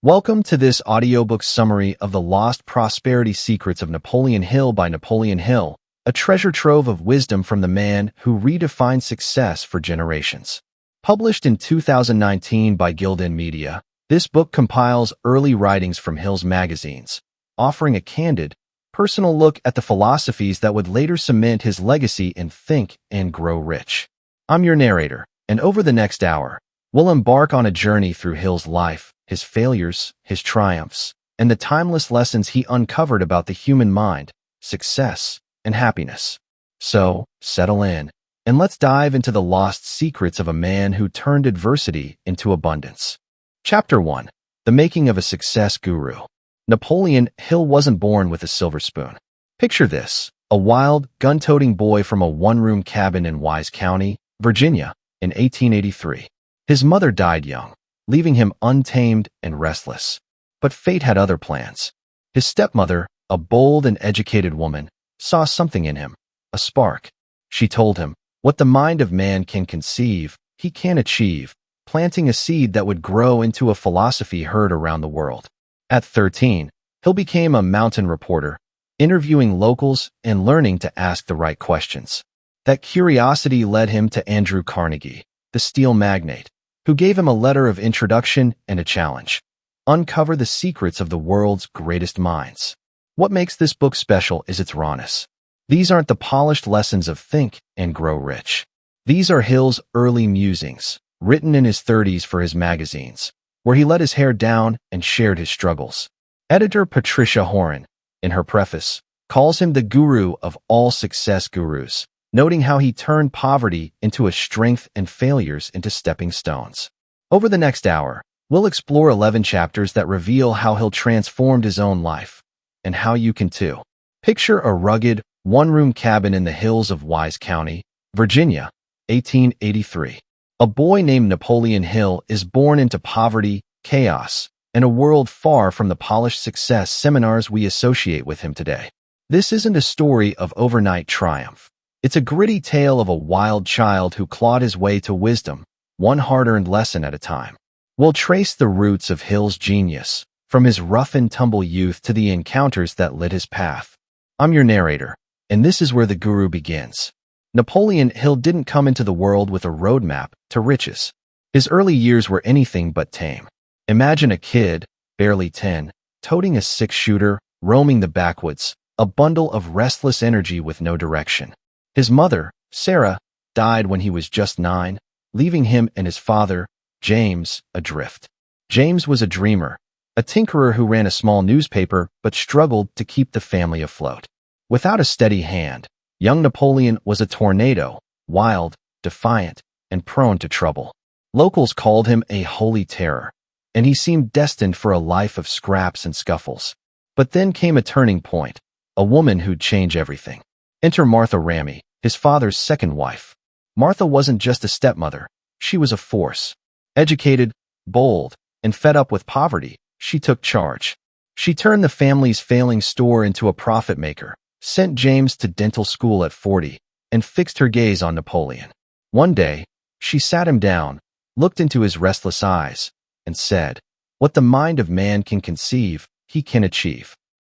Welcome to this audiobook summary of The Lost Prosperity Secrets of Napoleon Hill by Napoleon Hill, a treasure trove of wisdom from the man who redefined success for generations. Published in 2019 by Gildan Media, this book compiles early writings from Hill's magazines, offering a candid, personal look at the philosophies that would later cement his legacy in Think and Grow Rich. I'm your narrator, and over the next hour, we'll embark on a journey through Hill's life, his failures, his triumphs, and the timeless lessons he uncovered about the human mind, success, and happiness. So, settle in, and let's dive into the lost secrets of a man who turned adversity into abundance. Chapter 1. The Making of a Success Guru. Napoleon Hill wasn't born with a silver spoon. Picture this: a wild, gun-toting boy from a one-room cabin in Wise County, Virginia, in 1883. His mother died young, leaving him untamed and restless. But fate had other plans. His stepmother, a bold and educated woman, saw something in him, a spark. She told him, "What the mind of man can conceive, he can achieve," planting a seed that would grow into a philosophy heard around the world. At 13, Hill became a mountain reporter, interviewing locals and learning to ask the right questions. That curiosity led him to Andrew Carnegie, the steel magnate, who gave him a letter of introduction and a challenge: uncover the secrets of the world's greatest minds. What makes this book special is its rawness. These aren't the polished lessons of Think and Grow Rich. These are Hill's early musings, written in his 30s for his magazines, where he let his hair down and shared his struggles. Editor Patricia Horan, in her preface, calls him the guru of all success gurus, noting how he turned poverty into a strength and failures into stepping stones. Over the next hour, we'll explore 11 chapters that reveal how Hill transformed his own life, and how you can too. Picture a rugged, one-room cabin in the hills of Wise County, Virginia, 1883. A boy named Napoleon Hill is born into poverty, chaos, and a world far from the polished success seminars we associate with him today. This isn't a story of overnight triumph. It's a gritty tale of a wild child who clawed his way to wisdom, one hard-earned lesson at a time. We'll trace the roots of Hill's genius, from his rough-and-tumble youth to the encounters that lit his path. I'm your narrator, and this is where the guru begins. Napoleon Hill didn't come into the world with a roadmap to riches. His early years were anything but tame. Imagine a kid, barely 10, toting a six-shooter, roaming the backwoods, a bundle of restless energy with no direction. His mother, Sarah, died when he was just 9, leaving him and his father, James, adrift. James was a dreamer, a tinkerer who ran a small newspaper but struggled to keep the family afloat. Without a steady hand, young Napoleon was a tornado, wild, defiant, and prone to trouble. Locals called him a holy terror, and he seemed destined for a life of scraps and scuffles. But then came a turning point, a woman who'd change everything. Enter Martha Ramey, his father's second wife. Martha wasn't just a stepmother, she was a force. Educated, bold, and fed up with poverty, she took charge. She turned the family's failing store into a profit maker, sent James to dental school at 40, and fixed her gaze on Napoleon. One day, she sat him down, looked into his restless eyes, and said, "What the mind of man can conceive, he can achieve."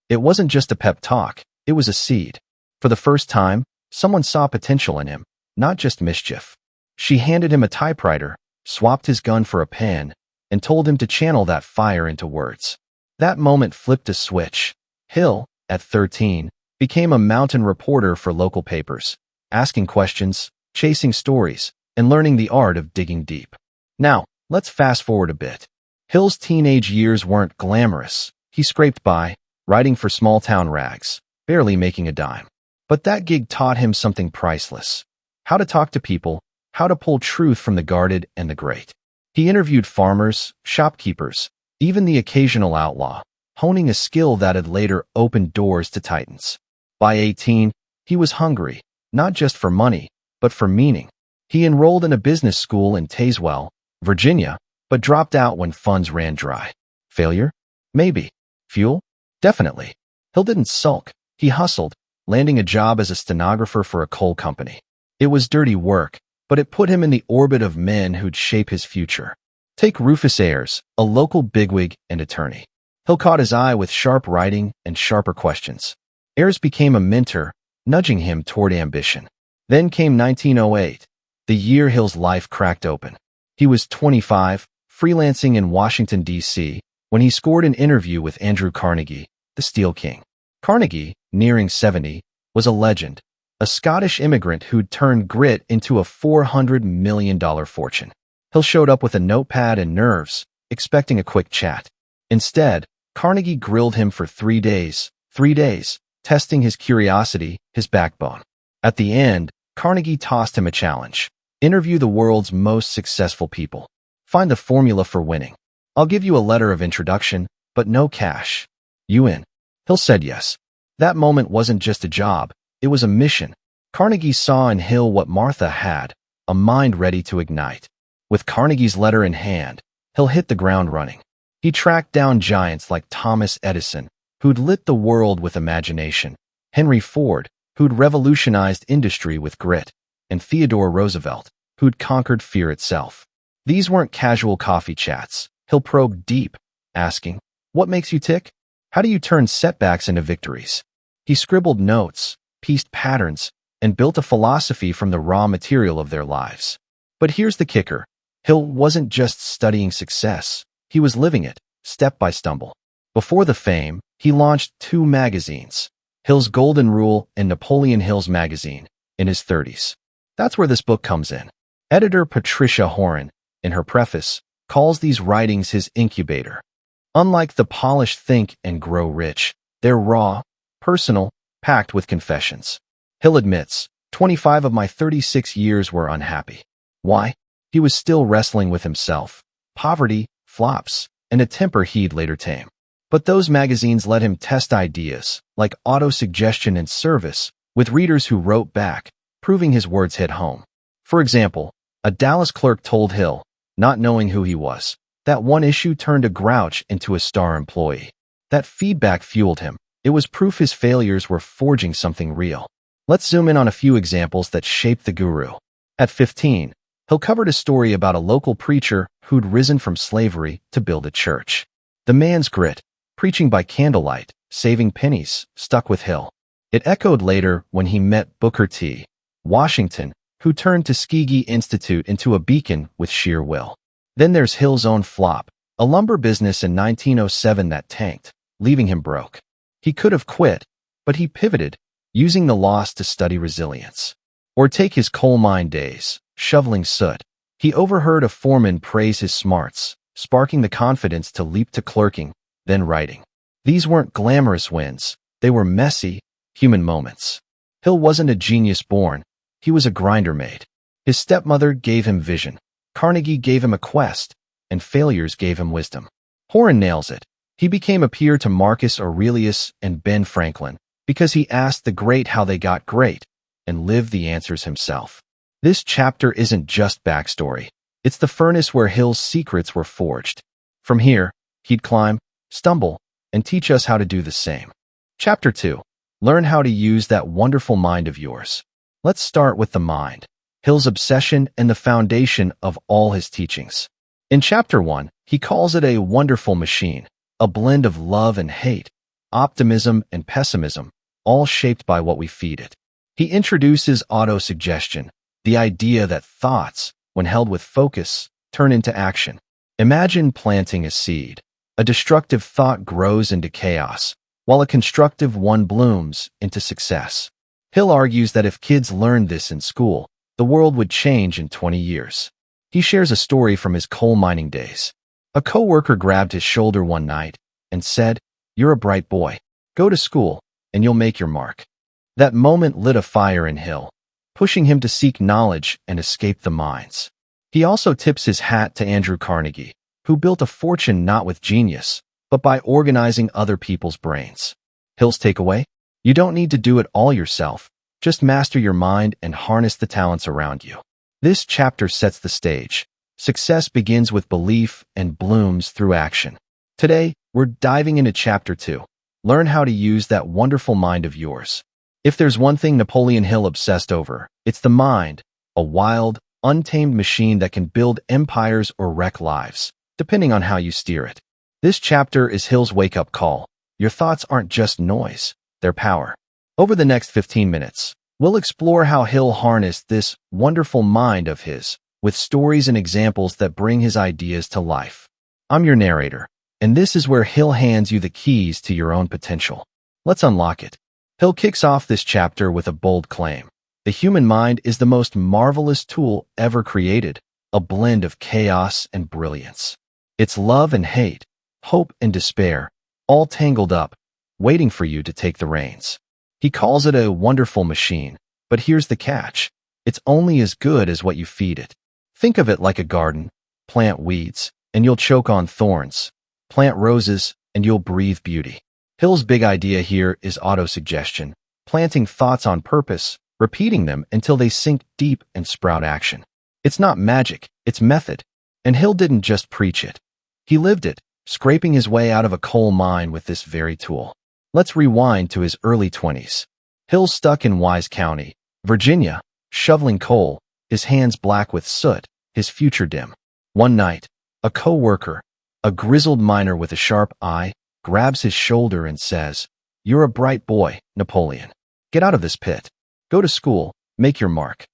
It wasn't just a pep talk, it was a seed. For the first time, someone saw potential in him, not just mischief. She handed him a typewriter, swapped his gun for a pen, and told him to channel that fire into words. That moment flipped a switch. Hill, at 13, became a mountain reporter for local papers, asking questions, chasing stories, and learning the art of digging deep. Now, let's fast forward a bit. Hill's teenage years weren't glamorous. He scraped by, writing for small-town rags, barely making a dime. But that gig taught him something priceless: how to talk to people, how to pull truth from the guarded and the great. He interviewed farmers, shopkeepers, even the occasional outlaw, honing a skill that had later opened doors to titans. By 18, he was hungry, not just for money, but for meaning. He enrolled in a business school in Tazewell, Virginia, but dropped out when funds ran dry. Failure? Maybe. Fuel? Definitely. Hill didn't sulk. He hustled, landing a job as a stenographer for a coal company. It was dirty work, but it put him in the orbit of men who'd shape his future. Take Rufus Ayres, a local bigwig and attorney. Hill caught his eye with sharp writing and sharper questions. Ayres became a mentor, nudging him toward ambition. Then came 1908, the year Hill's life cracked open. He was 25, freelancing in Washington, D.C., when he scored an interview with Andrew Carnegie, the Steel King. Carnegie, nearing 70, was a legend, a Scottish immigrant who'd turned grit into a $400 million fortune. Hill showed up with a notepad and nerves, expecting a quick chat. Instead, Carnegie grilled him for 3 days, testing his curiosity, his backbone. At the end, Carnegie tossed him a challenge. Interview the world's most successful people. Find the formula for winning. I'll give you a letter of introduction, but no cash. You in? Hill said yes. That moment wasn't just a job, it was a mission. Carnegie saw in Hill what Martha had, a mind ready to ignite. With Carnegie's letter in hand, Hill hit the ground running. He tracked down giants like Thomas Edison, who'd lit the world with imagination, Henry Ford, who'd revolutionized industry with grit, and Theodore Roosevelt, who'd conquered fear itself. These weren't casual coffee chats. Hill probed deep, asking, "What makes you tick? How do you turn setbacks into victories?" He scribbled notes, pieced patterns, and built a philosophy from the raw material of their lives. But here's the kicker. Hill wasn't just studying success. He was living it, step by stumble. Before the fame, he launched 2 magazines, Hill's Golden Rule and Napoleon Hill's Magazine, in his 30s. That's where this book comes in. Editor Patricia Horan, in her preface, calls these writings his incubator. Unlike the polished Think and Grow Rich, they're raw, personal, packed with confessions. Hill admits, 25 of my 36 years were unhappy. Why? He was still wrestling with himself, poverty, flops, and a temper he'd later tame. But those magazines let him test ideas, like auto-suggestion and service, with readers who wrote back, proving his words hit home. For example, a Dallas clerk told Hill, not knowing who he was, that one issue turned a grouch into a star employee. That feedback fueled him. It was proof his failures were forging something real. Let's zoom in on a few examples that shaped the guru. At 15, Hill covered a story about a local preacher who'd risen from slavery to build a church. The man's grit, preaching by candlelight, saving pennies, stuck with Hill. It echoed later when he met Booker T. Washington, who turned Tuskegee Institute into a beacon with sheer will. Then there's Hill's own flop, a lumber business in 1907 that tanked, leaving him broke. He could have quit, but he pivoted, using the loss to study resilience. Or take his coal mine days, shoveling soot. He overheard a foreman praise his smarts, sparking the confidence to leap to clerking, then writing. These weren't glamorous wins. They were messy, human moments. Hill wasn't a genius born. He was a grinder made. His stepmother gave him vision. Carnegie gave him a quest, and failures gave him wisdom. Horan nails it. He became a peer to Marcus Aurelius and Ben Franklin because he asked the great how they got great and lived the answers himself. This chapter isn't just backstory. It's the furnace where Hill's secrets were forged. From here, he'd climb, stumble, and teach us how to do the same. Chapter 2. Learn how to use that wonderful mind of yours. Let's start with the mind, Hill's obsession and the foundation of all his teachings. In Chapter 1, he calls it a wonderful machine, a blend of love and hate, optimism and pessimism, all shaped by what we feed it. He introduces auto-suggestion, the idea that thoughts, when held with focus, turn into action. Imagine planting a seed. A destructive thought grows into chaos, while a constructive one blooms into success. Hill argues that if kids learned this in school, the world would change in 20 years. He shares a story from his coal mining days. A coworker grabbed his shoulder one night and said, "You're a bright boy. Go to school, and you'll make your mark." That moment lit a fire in Hill, pushing him to seek knowledge and escape the mines. He also tips his hat to Andrew Carnegie, who built a fortune not with genius, but by organizing other people's brains. Hill's takeaway? You don't need to do it all yourself. Just master your mind and harness the talents around you. This chapter sets the stage. Success begins with belief and blooms through action. Today, we're diving into Chapter 2. Learn how to use that wonderful mind of yours. If there's one thing Napoleon Hill obsessed over, it's the mind, a wild, untamed machine that can build empires or wreck lives, depending on how you steer it. This chapter is Hill's wake-up call. Your thoughts aren't just noise, they're power. Over the next 15 minutes, we'll explore how Hill harnessed this wonderful mind of his, with stories and examples that bring his ideas to life. I'm your narrator, and this is where Hill hands you the keys to your own potential. Let's unlock it. Hill kicks off this chapter with a bold claim. The human mind is the most marvelous tool ever created, a blend of chaos and brilliance. It's love and hate, hope and despair, all tangled up, waiting for you to take the reins. He calls it a wonderful machine, but here's the catch. It's only as good as what you feed it. Think of it like a garden. Plant weeds, and you'll choke on thorns. Plant roses, and you'll breathe beauty. Hill's big idea here is autosuggestion, planting thoughts on purpose, repeating them until they sink deep and sprout action. It's not magic, it's method. And Hill didn't just preach it. He lived it, scraping his way out of a coal mine with this very tool. Let's rewind to his early 20s. Hill's stuck in Wise County, Virginia, shoveling coal, his hands black with soot, his future dim. One night, a co-worker, a grizzled miner with a sharp eye, grabs his shoulder and says, "You're a bright boy, Napoleon. Get out of this pit. Go to school, make your mark."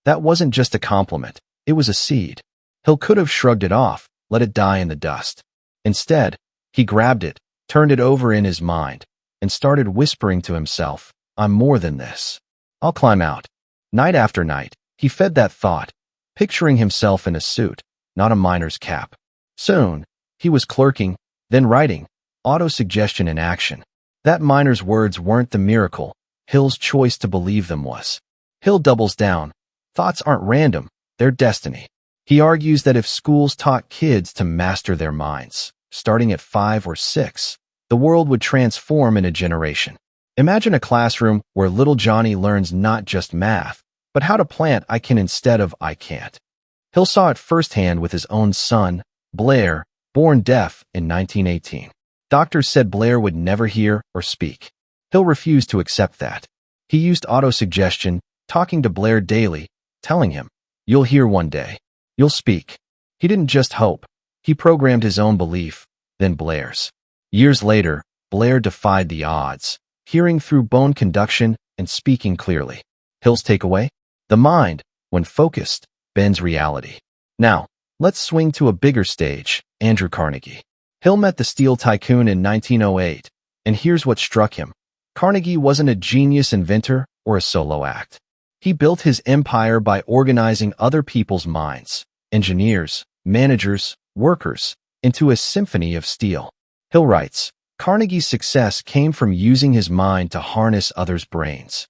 That wasn't just a compliment, it was a seed. Hill could have shrugged it off, let it die in the dust. Instead, he grabbed it, turned it over in his mind, and started whispering to himself, "I'm more than this. I'll climb out." Night after night, he fed that thought, picturing himself in a suit, not a miner's cap. Soon, he was clerking, then writing, autosuggestion in action. That miner's words weren't the miracle, Hill's choice to believe them was. Hill doubles down. Thoughts aren't random, they're destiny. He argues that if schools taught kids to master their minds, starting at 5 or 6, the world would transform in a generation. Imagine a classroom where little Johnny learns not just math, but how to plant I can instead of I can't. Hill saw it firsthand with his own son, Blair, born deaf in 1918. Doctors said Blair would never hear or speak. Hill refused to accept that. He used autosuggestion, talking to Blair daily, telling him, "You'll hear one day. You'll speak." He didn't just hope. He programmed his own belief, then Blair's. Years later, Blair defied the odds, hearing through bone conduction and speaking clearly. Hill's takeaway? The mind, when focused, bends reality. Now, let's swing to a bigger stage, Andrew Carnegie. Hill met the steel tycoon in 1908, and here's what struck him. Carnegie wasn't a genius inventor or a solo act. He built his empire by organizing other people's minds, engineers, managers, workers, into a symphony of steel. Hill writes, Carnegie's success came from using his mind to harness others' brains.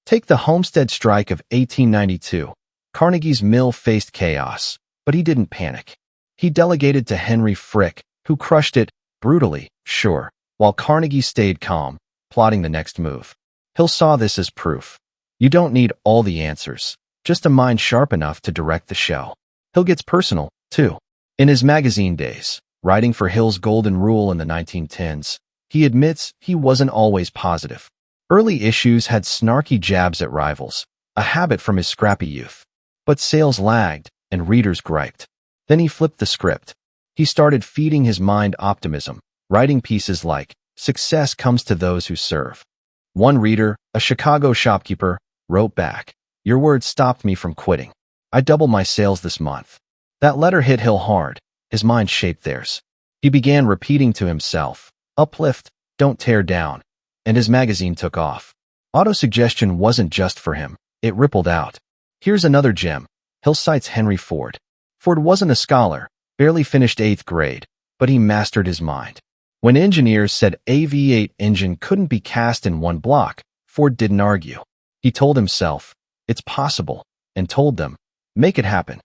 Take the Homestead Strike of 1892. Carnegie's mill faced chaos, but he didn't panic. He delegated to Henry Frick, who crushed it, brutally, sure, while Carnegie stayed calm, plotting the next move. Hill saw this as proof. You don't need all the answers, just a mind sharp enough to direct the show. Hill gets personal, too. In his magazine days, writing for Hill's Golden Rule in the 1910s, he admits he wasn't always positive. Early issues had snarky jabs at rivals, a habit from his scrappy youth. But sales lagged, and readers griped. Then he flipped the script. He started feeding his mind optimism, writing pieces like, "Success comes to those who serve." One reader, a Chicago shopkeeper, wrote back, "Your words stopped me from quitting. I doubled my sales this month." That letter hit Hill hard. His mind shaped theirs. He began repeating to himself, "Uplift, don't tear down," and his magazine took off. Autosuggestion wasn't just for him. It rippled out. Here's another gem. Hill cites Henry Ford. Ford wasn't a scholar, barely finished 8th grade, but he mastered his mind. When engineers said a V8 engine couldn't be cast in one block, Ford didn't argue. He told himself, "It's possible," and told them, "Make it happen."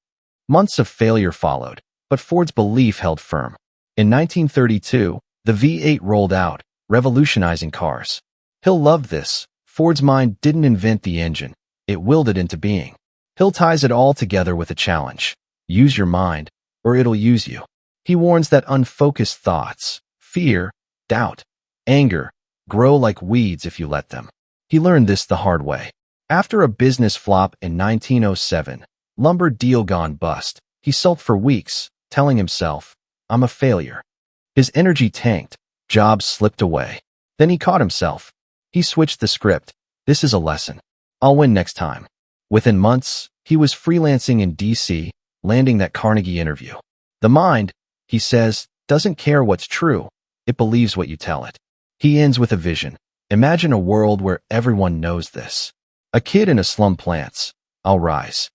Months of failure followed, but Ford's belief held firm. In 1932, the V8 rolled out, revolutionizing cars. Hill loved this. Ford's mind didn't invent the engine, it willed it into being. Hill ties it all together with a challenge. Use your mind, or it'll use you. He warns that unfocused thoughts, fear, doubt, anger, grow like weeds if you let them. He learned this the hard way. After a business flop in 1907, Lumber deal gone bust. He sulked for weeks, telling himself, I'm a failure. His energy tanked. Jobs slipped away. Then he caught himself. He switched the script. This is a lesson. I'll win next time. Within months, he was freelancing in DC, landing that Carnegie interview. The mind, he says, doesn't care what's true. It believes what you tell it. He ends with a vision. Imagine a world where everyone knows this. A kid in a slum plants, I'll rise.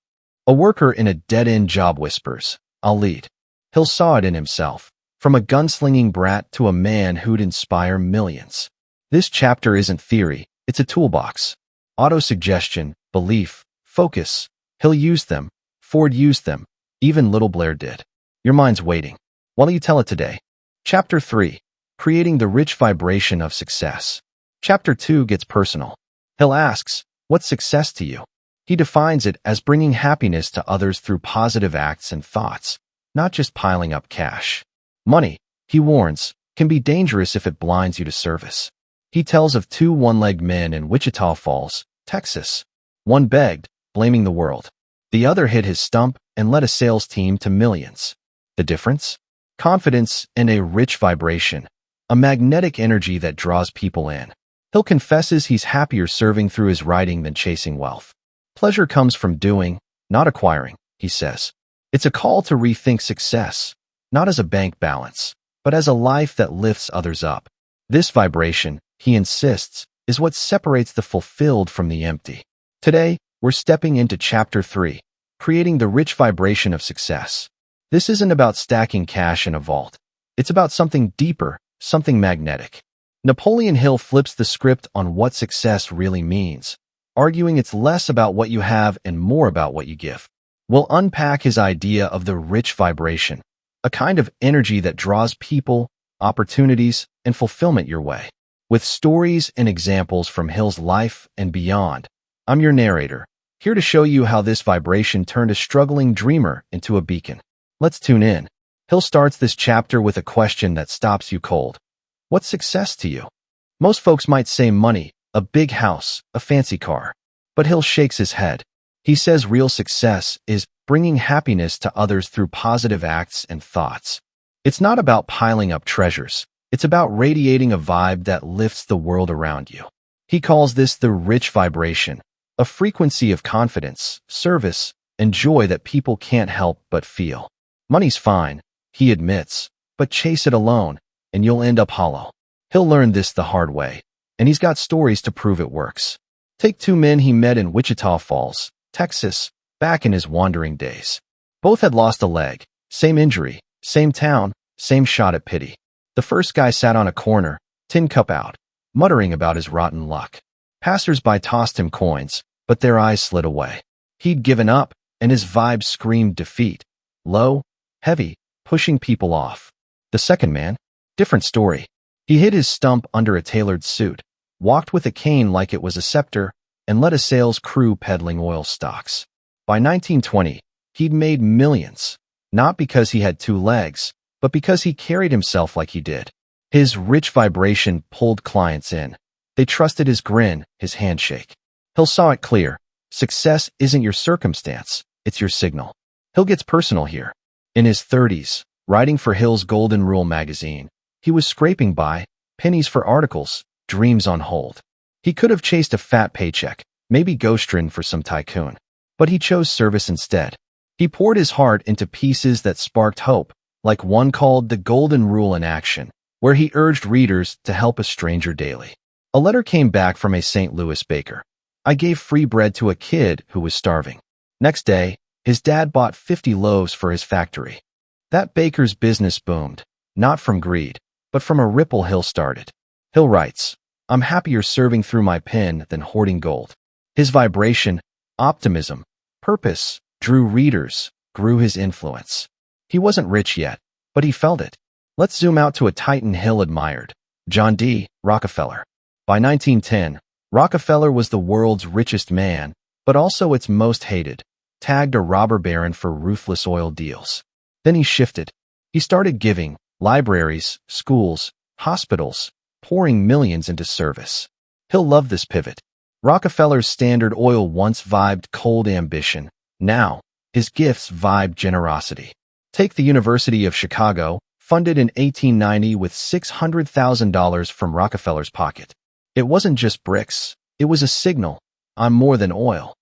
A worker in a dead-end job whispers, I'll lead. Hill saw it in himself, from a gunslinging brat to a man who'd inspire millions. This chapter isn't theory, it's a toolbox. Auto-suggestion, belief, focus. Hill used them, Ford used them, even Little Blair did. Your mind's waiting. Why don't you tell it today? Chapter 3. Creating the Rich Vibration of Success. Chapter 2 gets personal. Hill asks, what's success to you? He defines it as bringing happiness to others through positive acts and thoughts, not just piling up cash. Money, he warns, can be dangerous if it blinds you to service. He tells of two one-legged men in Wichita Falls, Texas. One begged, blaming the world. The other hit his stump and led a sales team to millions. The difference? Confidence and a rich vibration, a magnetic energy that draws people in. Hill confesses he's happier serving through his writing than chasing wealth. Pleasure comes from doing, not acquiring, he says. It's a call to rethink success, not as a bank balance, but as a life that lifts others up. This vibration, he insists, is what separates the fulfilled from the empty. Today, we're stepping into Chapter 3, creating the rich vibration of success. This isn't about stacking cash in a vault. It's about something deeper, something magnetic. Napoleon Hill flips the script on what success really means, arguing it's less about what you have and more about what you give. We'll unpack his idea of the rich vibration, a kind of energy that draws people, opportunities, and fulfillment your way. With stories and examples from Hill's life and beyond, I'm your narrator, here to show you how this vibration turned a struggling dreamer into a beacon. Let's tune in. Hill starts this chapter with a question that stops you cold. What's success to you? Most folks might say money, a big house, a fancy car. But Hill shakes his head. He says real success is bringing happiness to others through positive acts and thoughts. It's not about piling up treasures. It's about radiating a vibe that lifts the world around you. He calls this the rich vibration, a frequency of confidence, service, and joy that people can't help but feel. Money's fine, he admits, but chase it alone, and you'll end up hollow. He'll learn this the hard way, and he's got stories to prove it works. Take two men he met in Wichita Falls, Texas, back in his wandering days. Both had lost a leg, same injury, same town, same shot at pity. The first guy sat on a corner, tin cup out, muttering about his rotten luck. Passers-by tossed him coins, but their eyes slid away. He'd given up, and his vibe screamed defeat. Low, heavy, pushing people off. The second man? Different story. He hid his stump under a tailored suit, walked with a cane like it was a scepter, and led a sales crew peddling oil stocks. By 1920, he'd made millions, not because he had two legs, but because he carried himself like he did. His rich vibration pulled clients in. They trusted his grin, his handshake. Hill saw it clear. Success isn't your circumstance, it's your signal. Hill gets personal here. In his 30s, writing for Hill's Golden Rule magazine, he was scraping by, pennies for articles, dreams on hold. He could have chased a fat paycheck, maybe ghostwritten for some tycoon. But he chose service instead. He poured his heart into pieces that sparked hope, like one called The Golden Rule in Action, where he urged readers to help a stranger daily. A letter came back from a St. Louis baker. I gave free bread to a kid who was starving. Next day, his dad bought 50 loaves for his factory. That baker's business boomed, not from greed, but from a ripple Hill started. Hill writes, I'm happier serving through my pen than hoarding gold. His vibration, optimism, purpose, drew readers, grew his influence. He wasn't rich yet, but he felt it. Let's zoom out to a titan Hill admired, John D. Rockefeller. By 1910, Rockefeller was the world's richest man, but also its most hated, tagged a robber baron for ruthless oil deals. Then he shifted. He started giving, libraries, schools, hospitals, pouring millions into service. Hill loved this pivot. Rockefeller's Standard Oil once vibed cold ambition. Now, His gifts vibe generosity. Take the University of Chicago, funded in 1890 with $600,000 from Rockefeller's pocket. It wasn't just bricks. It was a signal. I'm more than oil.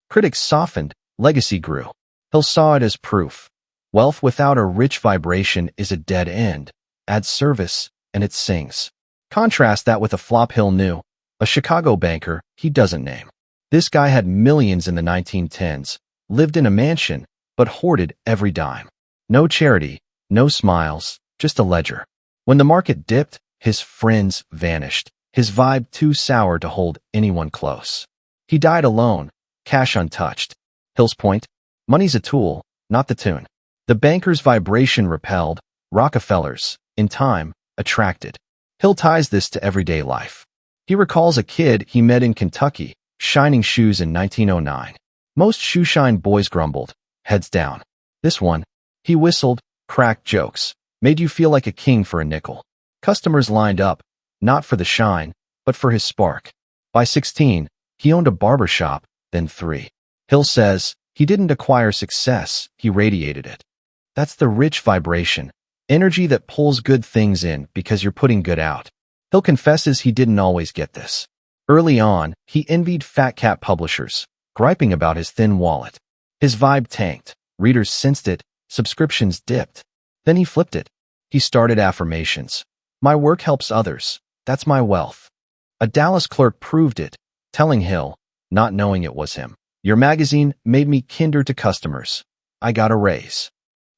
Critics softened. Legacy grew. Hill saw it as proof. Wealth without a rich vibration is a dead end. Add service, and it sings. Contrast that with a flop Hill knew. A Chicago banker he doesn't name. This guy had millions in the 1910s, lived in a mansion, but hoarded every dime. No charity, no smiles, just a ledger. When the market dipped, his friends vanished. His vibe too sour to hold anyone close. He died alone, cash untouched. Hill's point? Money's a tool, not the tune. The banker's vibration repelled, Rockefeller's, in time, attracted. Hill ties this to everyday life. He recalls a kid he met in Kentucky, shining shoes in 1909. Most shoeshine boys grumbled, heads down. This one, he whistled, cracked jokes, made you feel like a king for a nickel. Customers lined up, not for the shine, but for his spark. By 16, he owned a barber shop, then 3. Hill says, he didn't acquire success, he radiated it. That's the rich vibration, energy that pulls good things in because you're putting good out. Hill confesses he didn't always get this. Early on, he envied fat cat publishers, griping about his thin wallet. His vibe tanked, readers sensed it, subscriptions dipped. Then he flipped it. He started affirmations. My work helps others. That's my wealth. A Dallas clerk proved it, telling Hill, not knowing it was him. Your magazine made me kinder to customers. I got a raise.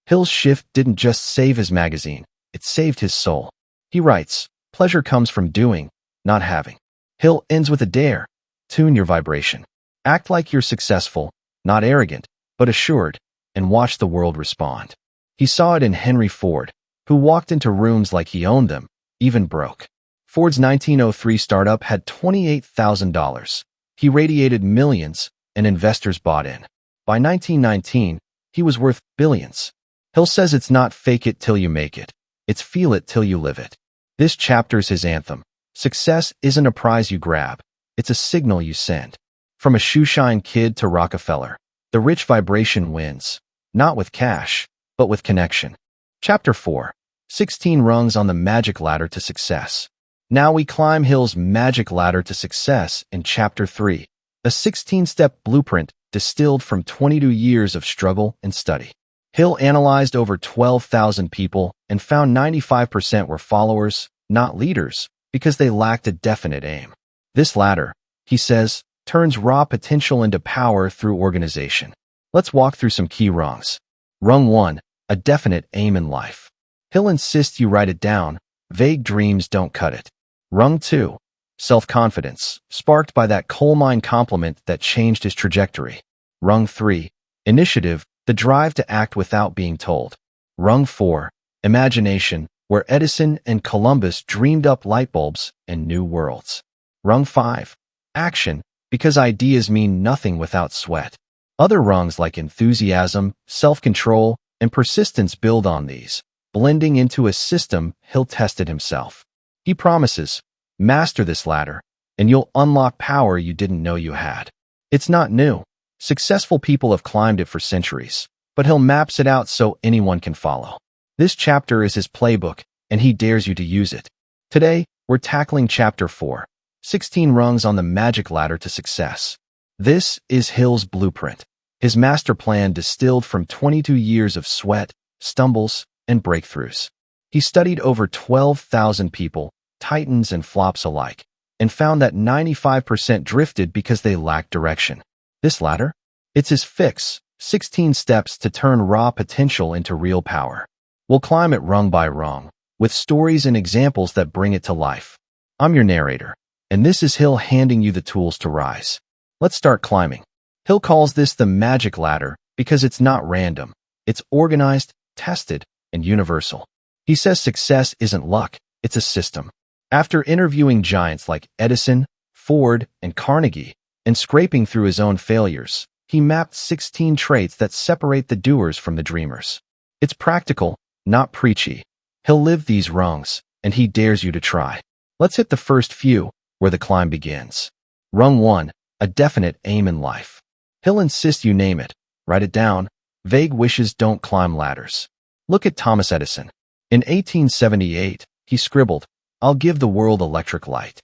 Hill's shift didn't just save his magazine, it saved his soul. He writes, pleasure comes from doing, not having. Hill ends with a dare. Tune your vibration. Act like you're successful, not arrogant, but assured, and watch the world respond. He saw it in Henry Ford, who walked into rooms like he owned them, even broke. Ford's 1903 startup had $28,000. He radiated millions, and investors bought in. By 1919, he was worth billions. Hill says it's not fake it till you make it. It's feel it till you live it. This chapter's his anthem. Success isn't a prize you grab. It's a signal you send. From a shoeshine kid to Rockefeller, the rich vibration wins. Not with cash, but with connection. Chapter 4. 16 rungs on the magic ladder to success. Now we climb Hill's magic ladder to success in Chapter 3, a 16-step blueprint distilled from 22 years of struggle and study. Hill analyzed over 12,000 people and found 95% were followers, not leaders, because they lacked a definite aim. This ladder, he says, turns raw potential into power through organization. Let's walk through some key rungs. Rung 1, a definite aim in life. Hill insists you write it down. Vague dreams don't cut it. Rung 2, self-confidence, sparked by that coal mine compliment that changed his trajectory. Rung 3, initiative, the drive to act without being told. Rung 4, imagination, where Edison and Columbus dreamed up light bulbs and new worlds. Rung 5, action, because ideas mean nothing without sweat. Other rungs like enthusiasm, self-control, and persistence build on these, blending into a system Hill tested himself. He promises, master this ladder, and you'll unlock power you didn't know you had. It's not new. Successful people have climbed it for centuries, but Hill maps it out so anyone can follow. This chapter is his playbook, and he dares you to use it. Today, we're tackling Chapter 4, 16 rungs on the magic ladder to success. This is Hill's blueprint, his master plan distilled from 22 years of sweat, stumbles, and breakthroughs. He studied over 12,000 people, titans and flops alike, and found that 95% drifted because they lacked direction. This ladder? It's his fix, 16 steps to turn raw potential into real power. We'll climb it rung by rung, with stories and examples that bring it to life. I'm your narrator, and this is Hill handing you the tools to rise. Let's start climbing. Hill calls this the magic ladder because it's not random. It's organized, tested, and universal. He says success isn't luck, it's a system. After interviewing giants like Edison, Ford, and Carnegie, and scraping through his own failures, he mapped 16 traits that separate the doers from the dreamers. It's practical, not preachy. He'll live these rungs, and he dares you to try. Let's hit the first few, where the climb begins. Rung 1, a definite aim in life. He'll insist you name it. Write it down. Vague wishes don't climb ladders. Look at Thomas Edison. In 1878, he scribbled, "I'll give the world electric light."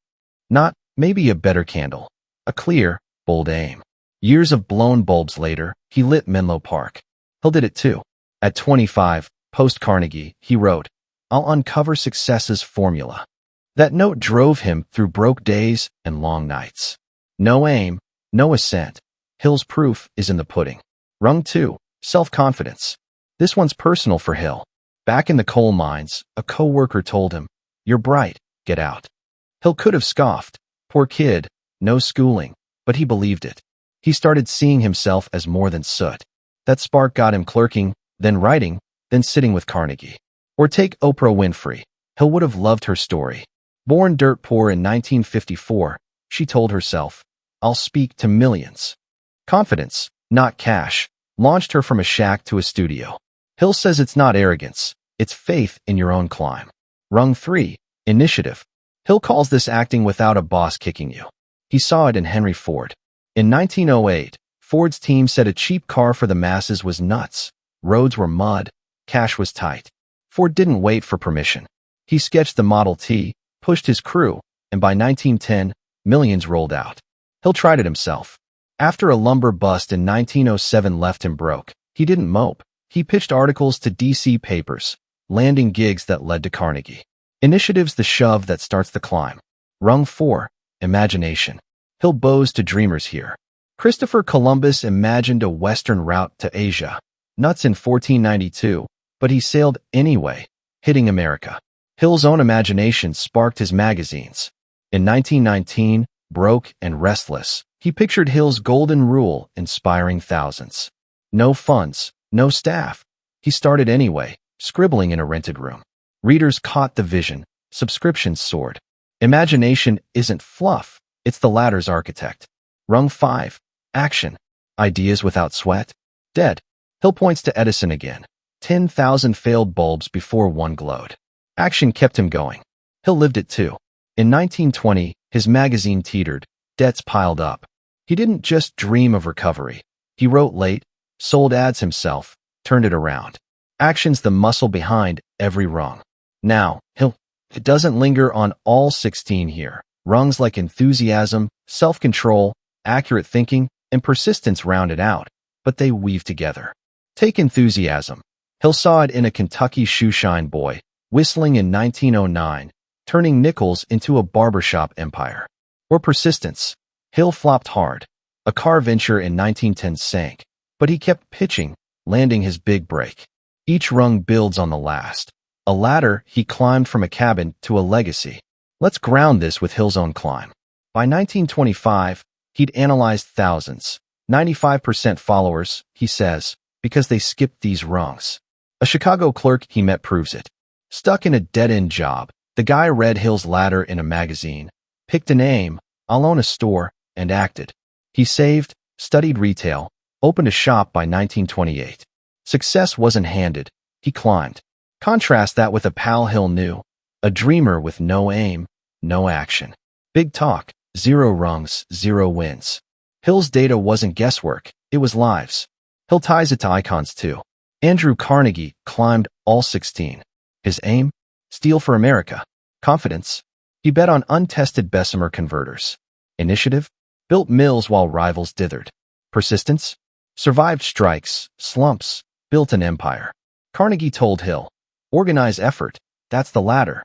Not, maybe a better candle. A clear, bold aim. Years of blown bulbs later, he lit Menlo Park. Hill did it too. At 25, post-Carnegie, he wrote, "I'll uncover success's formula." That note drove him through broke days and long nights. No aim, no ascent. Hill's proof is in the pudding. Rung 2, self-confidence. This one's personal for Hill. Back in the coal mines, a co-worker told him, "You're bright, get out." Hill could have scoffed. Poor kid, no schooling, but he believed it. He started seeing himself as more than soot. That spark got him clerking, then writing, then sitting with Carnegie. Or take Oprah Winfrey. Hill would have loved her story. Born dirt poor in 1954, she told herself, "I'll speak to millions." Confidence, not cash, launched her from a shack to a studio. Hill says it's not arrogance, it's faith in your own climb. Rung 3, initiative. Hill calls this acting without a boss kicking you. He saw it in Henry Ford. In 1908, Ford's team said a cheap car for the masses was nuts. Roads were mud, cash was tight. Ford didn't wait for permission. He sketched the Model T, pushed his crew, and by 1910, millions rolled out. Hill tried it himself. After a lumber bust in 1907 left him broke, he didn't mope. He pitched articles to DC papers, landing gigs that led to Carnegie. Initiative's the shove that starts the climb. Rung 4, imagination. Hill bows to dreamers here. Christopher Columbus imagined a western route to Asia. Nuts in 1492, but he sailed anyway, hitting America. Hill's own imagination sparked his magazines. In 1919, broke and restless, he pictured Hill's golden rule inspiring thousands. No funds, no staff. He started anyway, scribbling in a rented room. Readers caught the vision. Subscriptions soared. Imagination isn't fluff. It's the ladder's architect. Rung 5, action. Ideas without sweat? Dead. Hill points to Edison again. 10,000 failed bulbs before one glowed. Action kept him going. Hill lived it too. In 1920, his magazine teetered. Debts piled up. He didn't just dream of recovery. He wrote late, sold ads himself, turned it around. Action's the muscle behind every rung. Now, Hill, it doesn't linger on all 16 here. Rungs like enthusiasm, self-control, accurate thinking, and persistence round it out, but they weave together. Take enthusiasm. Hill saw it in a Kentucky shoeshine boy, whistling in 1909, turning nickels into a barbershop empire. Or persistence. Hill flopped hard. A car venture in 1910 sank, but he kept pitching, landing his big break. Each rung builds on the last. A ladder he climbed from a cabin to a legacy. Let's ground this with Hill's own climb. By 1925, he'd analyzed thousands. 95% followers, he says, because they skipped these rungs. A Chicago clerk he met proves it. Stuck in a dead-end job, the guy read Hill's ladder in a magazine, picked an aim, "I'll own a store," and acted. He saved, studied retail, opened a shop by 1928. Success wasn't handed, he climbed. Contrast that with a pal Hill knew, a dreamer with no aim, no action. Big talk, 0 rungs, 0 wins. Hill's data wasn't guesswork, it was lives. Hill ties it to icons too. Andrew Carnegie climbed all 16. His aim? Steal for America. Confidence? He bet on untested Bessemer converters. Initiative? Built mills while rivals dithered. Persistence? Survived strikes, slumps, built an empire. Carnegie told Hill, "Organize effort, that's the ladder."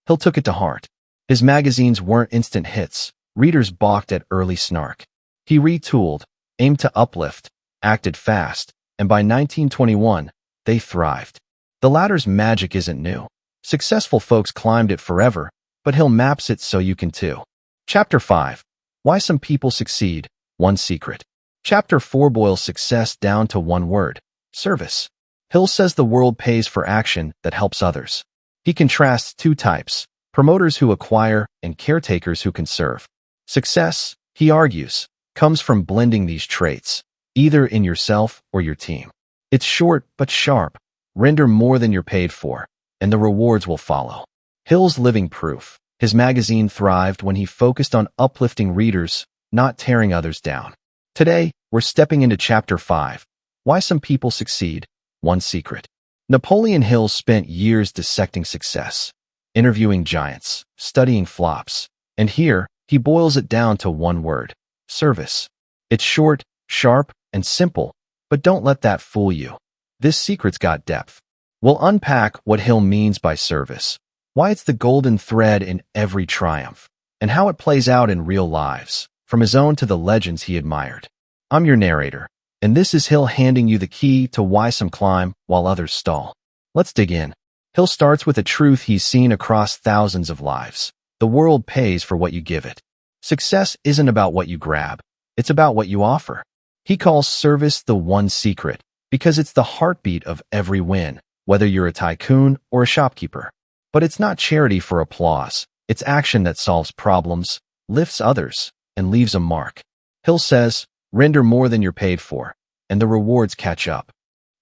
Hill took it to heart. His magazines weren't instant hits. Readers balked at early snark. He retooled, aimed to uplift, acted fast, and by 1921, they thrived. The ladder's magic isn't new. Successful folks climbed it forever, but Hill maps it so you can too. Chapter 5. Why Some People Succeed, One Secret. Chapter 4 boils success down to one word: service. Hill says the world pays for action that helps others. He contrasts two types: promoters who acquire and caretakers who can serve. Success, he argues, comes from blending these traits, either in yourself or your team. It's short but sharp. Render more than you're paid for, and the rewards will follow. Hill's living proof. His magazine thrived when he focused on uplifting readers, not tearing others down. Today, we're stepping into Chapter 5, Why some people succeed. One secret. Napoleon Hill spent years dissecting success, interviewing giants, studying flops, and here he boils it down to one word: service. It's short, sharp, and simple, but don't let that fool you. This secret's got depth. We'll unpack what Hill means by service, why it's the golden thread in every triumph, and how it plays out in real lives, from his own to the legends he admired. I'm your narrator, and this is Hill handing you the key to why some climb while others stall. Let's dig in. Hill starts with a truth he's seen across thousands of lives. The world pays for what you give it. Success isn't about what you grab, it's about what you offer. He calls service the one secret, because it's the heartbeat of every win, whether you're a tycoon or a shopkeeper. But it's not charity for applause. It's action that solves problems, lifts others, and leaves a mark. Hill says, render more than you're paid for, and the rewards catch up.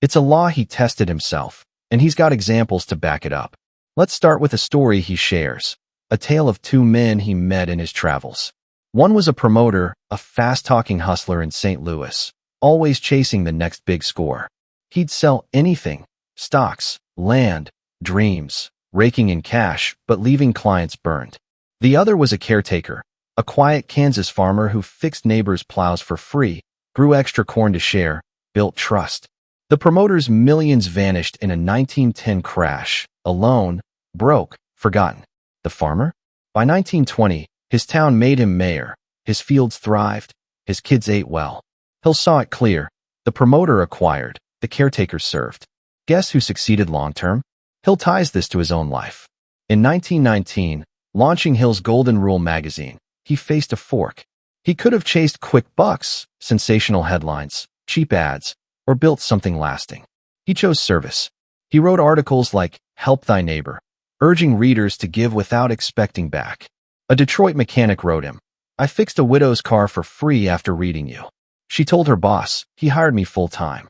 It's a law he tested himself, and he's got examples to back it up. Let's start with a story he shares, a tale of two men he met in his travels. One was a promoter, a fast-talking hustler in St. Louis, always chasing the next big score. He'd sell anything: stocks, land, dreams, raking in cash, but leaving clients burned. The other was a caretaker, a quiet Kansas farmer who fixed neighbors' plows for free, grew extra corn to share, built trust. The promoter's millions vanished in a 1910 crash, alone, broke, forgotten. The farmer? By 1920, his town made him mayor, his fields thrived, his kids ate well. Hill saw it clear. The promoter acquired, the caretaker served. Guess who succeeded long-term? Hill ties this to his own life. In 1919, launching Hill's Golden Rule magazine, he faced a fork. He could have chased quick bucks, sensational headlines, cheap ads, or built something lasting. He chose service. He wrote articles like "Help Thy Neighbor," urging readers to give without expecting back. A Detroit mechanic wrote him, "I fixed a widow's car for free after reading you. She told her boss, he hired me full-time."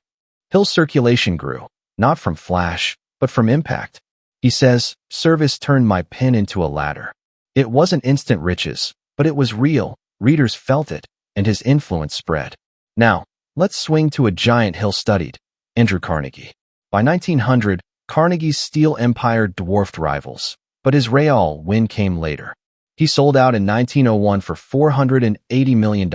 Hill's circulation grew, not from flash, but from impact. He says, "Service turned my pen into a ladder." It wasn't instant riches, but it was real. Readers felt it, and his influence spread. Now, let's swing to a giant Hill studied, Andrew Carnegie. By 1900, Carnegie's steel empire dwarfed rivals, but his real win came later. He sold out in 1901 for $480 million.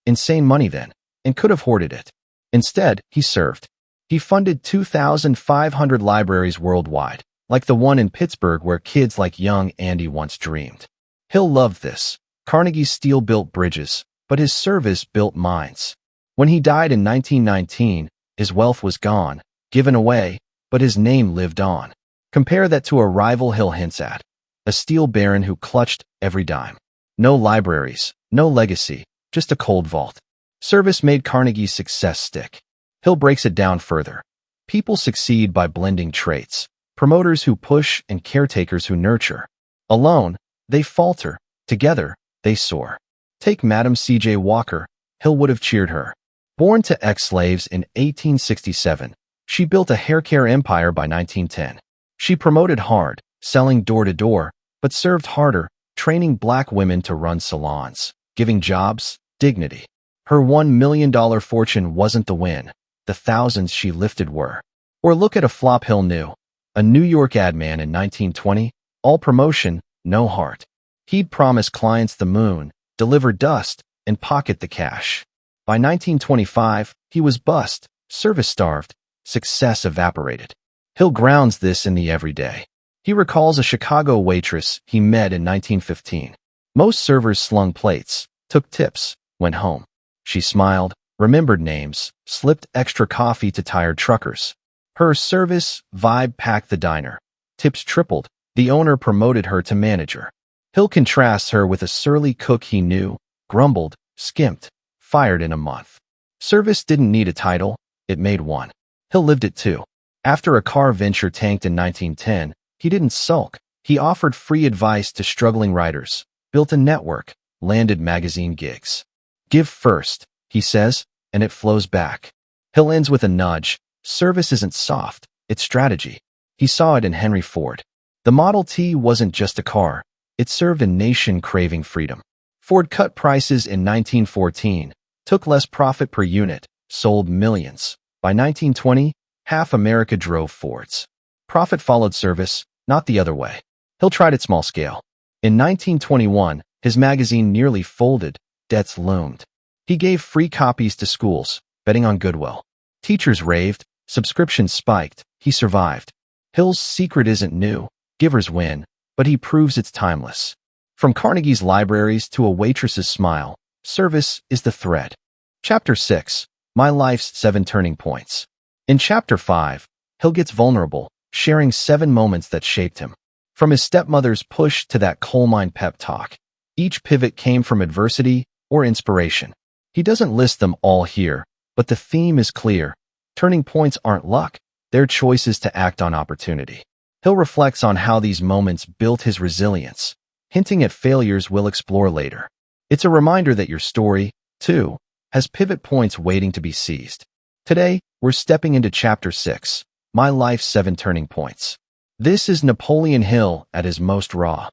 Insane money then, and could have hoarded it. Instead, he served. He funded 2,500 libraries worldwide, like the one in Pittsburgh where kids like young Andy once dreamed. Hill loved this. Carnegie's steel built bridges, but his service built minds. When he died in 1919, his wealth was gone, given away, but his name lived on. Compare that to a rival Hill hints at, a steel baron who clutched every dime. No libraries, no legacy, just a cold vault. Service made Carnegie's success stick. Hill breaks it down further. People succeed by blending traits, promoters who push and caretakers who nurture. Alone, they falter. Together, they soar. Take Madam C.J. Walker. Hill would have cheered her. Born to ex-slaves in 1867, she built a haircare empire by 1910. She promoted hard, selling door to door, but served harder, training black women to run salons, giving jobs, dignity. Her $1 million fortune wasn't the win. The thousands she lifted were. Or look at a flop Hill knew. A New York ad man in 1920, all promotion, no heart. He'd promise clients the moon, deliver dust, and pocket the cash. By 1925, he was bust, service-starved, success evaporated. Hill grounds this in the everyday. He recalls a Chicago waitress he met in 1915. Most servers slung plates, took tips, went home. She smiled, remembered names, slipped extra coffee to tired truckers. Her service vibe packed the diner. Tips tripled. The owner promoted her to manager. Hill contrasts her with a surly cook he knew, grumbled, skimped, fired in a month. Service didn't need a title, it made one. Hill lived it too. After a car venture tanked in 1910, he didn't sulk. He offered free advice to struggling writers, built a network, landed magazine gigs. Give first, he says, and it flows back. Hill ends with a nudge. Service isn't soft, it's strategy. He saw it in Henry Ford. The Model T wasn't just a car. It served a nation craving freedom. Ford cut prices in 1914, took less profit per unit, sold millions. By 1920, half America drove Fords. Profit followed service, not the other way. Hill tried at small scale. In 1921, his magazine nearly folded, debts loomed. He gave free copies to schools, betting on goodwill. Teachers raved, subscriptions spiked, he survived. Hill's secret isn't new, givers win, but he proves it's timeless. From Carnegie's libraries to a waitress's smile, service is the thread. Chapter 6, My Life's 7 Turning Points. In Chapter 5, Hill gets vulnerable, sharing 7 moments that shaped him. From his stepmother's push to that coal mine pep talk, each pivot came from adversity or inspiration. He doesn't list them all here, but the theme is clear. Turning points aren't luck, they're choices to act on opportunity. Hill reflects on how these moments built his resilience, hinting at failures we'll explore later. It's a reminder that your story, too, has pivot points waiting to be seized. Today, we're stepping into Chapter 6, My Life's 7 Turning Points. This is Napoleon Hill at his most raw,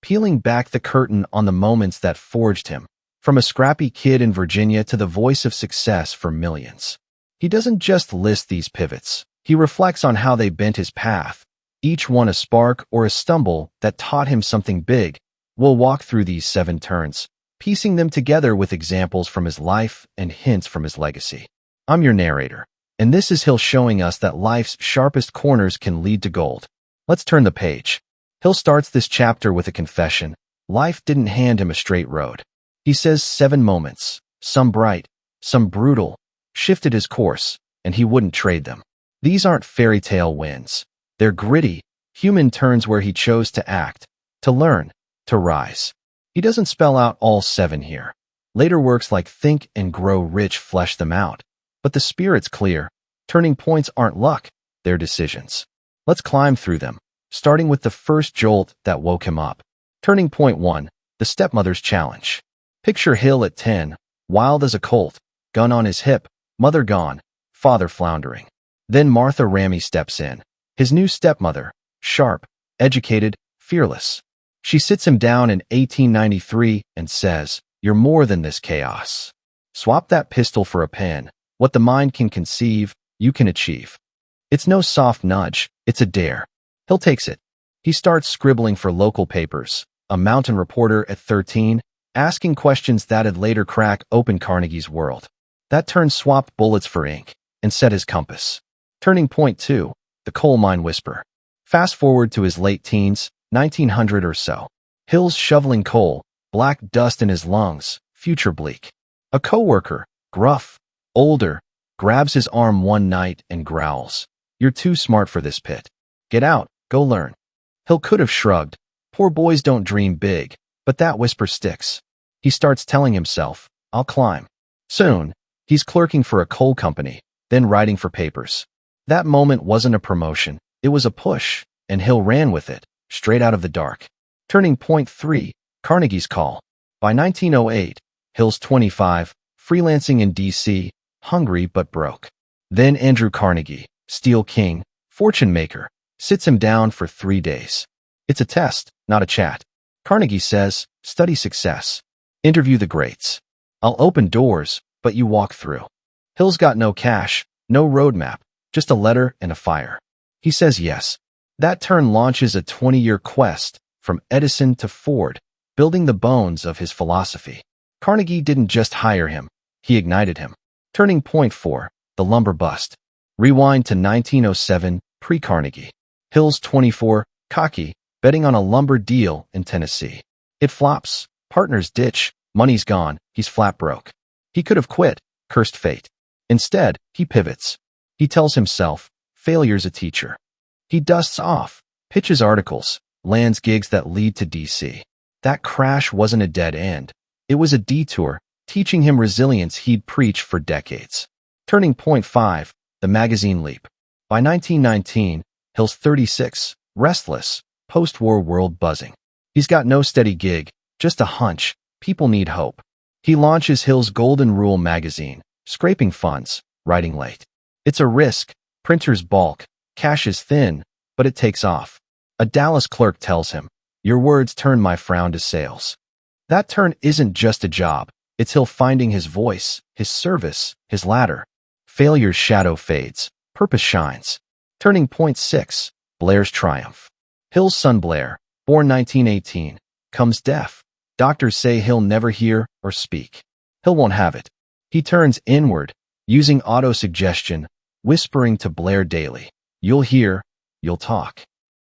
peeling back the curtain on the moments that forged him, from a scrappy kid in Virginia to the voice of success for millions. He doesn't just list these pivots. He reflects on how they bent his path, each one a spark or a stumble that taught him something big. We'll walk through these 7 turns, piecing them together with examples from his life and hints from his legacy. I'm your narrator, and this is Hill showing us that life's sharpest corners can lead to gold. Let's turn the page. Hill starts this chapter with a confession. Life didn't hand him a straight road. He says 7 moments, some bright, some brutal, shifted his course, and he wouldn't trade them. These aren't fairy tale wins. They're gritty, human turns where he chose to act, to learn, to rise. He doesn't spell out all 7 here. Later works like Think and Grow Rich flesh them out. But the spirit's clear. Turning points aren't luck, they're decisions. Let's climb through them, starting with the first jolt that woke him up. Turning point 1, the stepmother's challenge. Picture Hill at 10, wild as a colt, gun on his hip, mother gone, father floundering. Then Martha Ramey steps in. His new stepmother, sharp, educated, fearless. She sits him down in 1893 and says, "You're more than this chaos. Swap that pistol for a pen. What the mind can conceive, you can achieve." It's no soft nudge, it's a dare. Hill takes it. He starts scribbling for local papers, a mountain reporter at 13, asking questions that'd later crack open Carnegie's world. That turn swapped bullets for ink and set his compass. Turning point 2, the coal mine whisper. Fast forward to his late teens, 1900 or so. Hill's shoveling coal, black dust in his lungs, future bleak. A coworker, gruff, older, grabs his arm one night and growls, "You're too smart for this pit. Get out, go learn." Hill could have shrugged. Poor boys don't dream big, but that whisper sticks. He starts telling himself, "I'll climb." Soon, he's clerking for a coal company, then writing for papers. That moment wasn't a promotion, it was a push, and Hill ran with it, straight out of the dark. Turning point 3, Carnegie's call. By 1908, Hill's 25, freelancing in D.C., hungry but broke. Then Andrew Carnegie, Steel King, fortune maker, sits him down for 3 days. It's a test, not a chat. Carnegie says, "Study success. Interview the greats. I'll open doors, but you walk through." Hill's got no cash, no roadmap, just a letter and a fire. He says yes. That turn launches a 20-year quest, from Edison to Ford, building the bones of his philosophy. Carnegie didn't just hire him, he ignited him. Turning point 4, the lumber bust. Rewind to 1907, pre-Carnegie. Hill's 24, cocky, betting on a lumber deal in Tennessee. It flops, partners ditch, money's gone, he's flat broke. He could have quit, cursed fate. Instead, he pivots. He tells himself, failure's a teacher. He dusts off, pitches articles, lands gigs that lead to D.C. That crash wasn't a dead end. It was a detour, teaching him resilience he'd preached for decades. Turning point 5, the magazine leap. By 1919, Hill's 36, restless, post-war world buzzing. He's got no steady gig, just a hunch. People need hope. He launches Hill's Golden Rule magazine, scraping funds, writing late. It's a risk, printers balk, cash is thin, but it takes off. A Dallas clerk tells him, "Your words turn my frown to sales." That turn isn't just a job, it's Hill finding his voice, his service, his ladder. Failure's shadow fades. Purpose shines. Turning point 6. Blair's triumph. Hill's son Blair, born 1918, comes deaf. Doctors say he'll never hear or speak. Hill won't have it. He turns inward, using auto-suggestion, whispering to Blair daily, "You'll hear, you'll talk."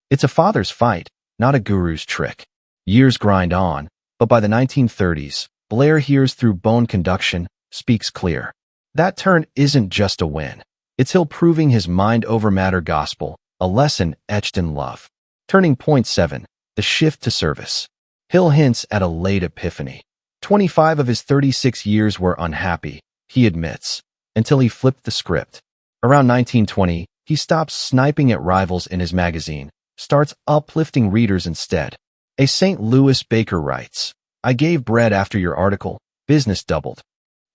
It's a father's fight, not a guru's trick. Years grind on, but by the 1930s, Blair hears through bone conduction, speaks clear. That turn isn't just a win. It's Hill proving his mind over matter gospel, a lesson etched in love. Turning point 7. The shift to service. Hill hints at a late epiphany. 25 of his 36 years were unhappy, he admits, until he flipped the script. Around 1920, he stops sniping at rivals in his magazine, starts uplifting readers instead. A St. Louis baker writes, "I gave bread after your article, business doubled."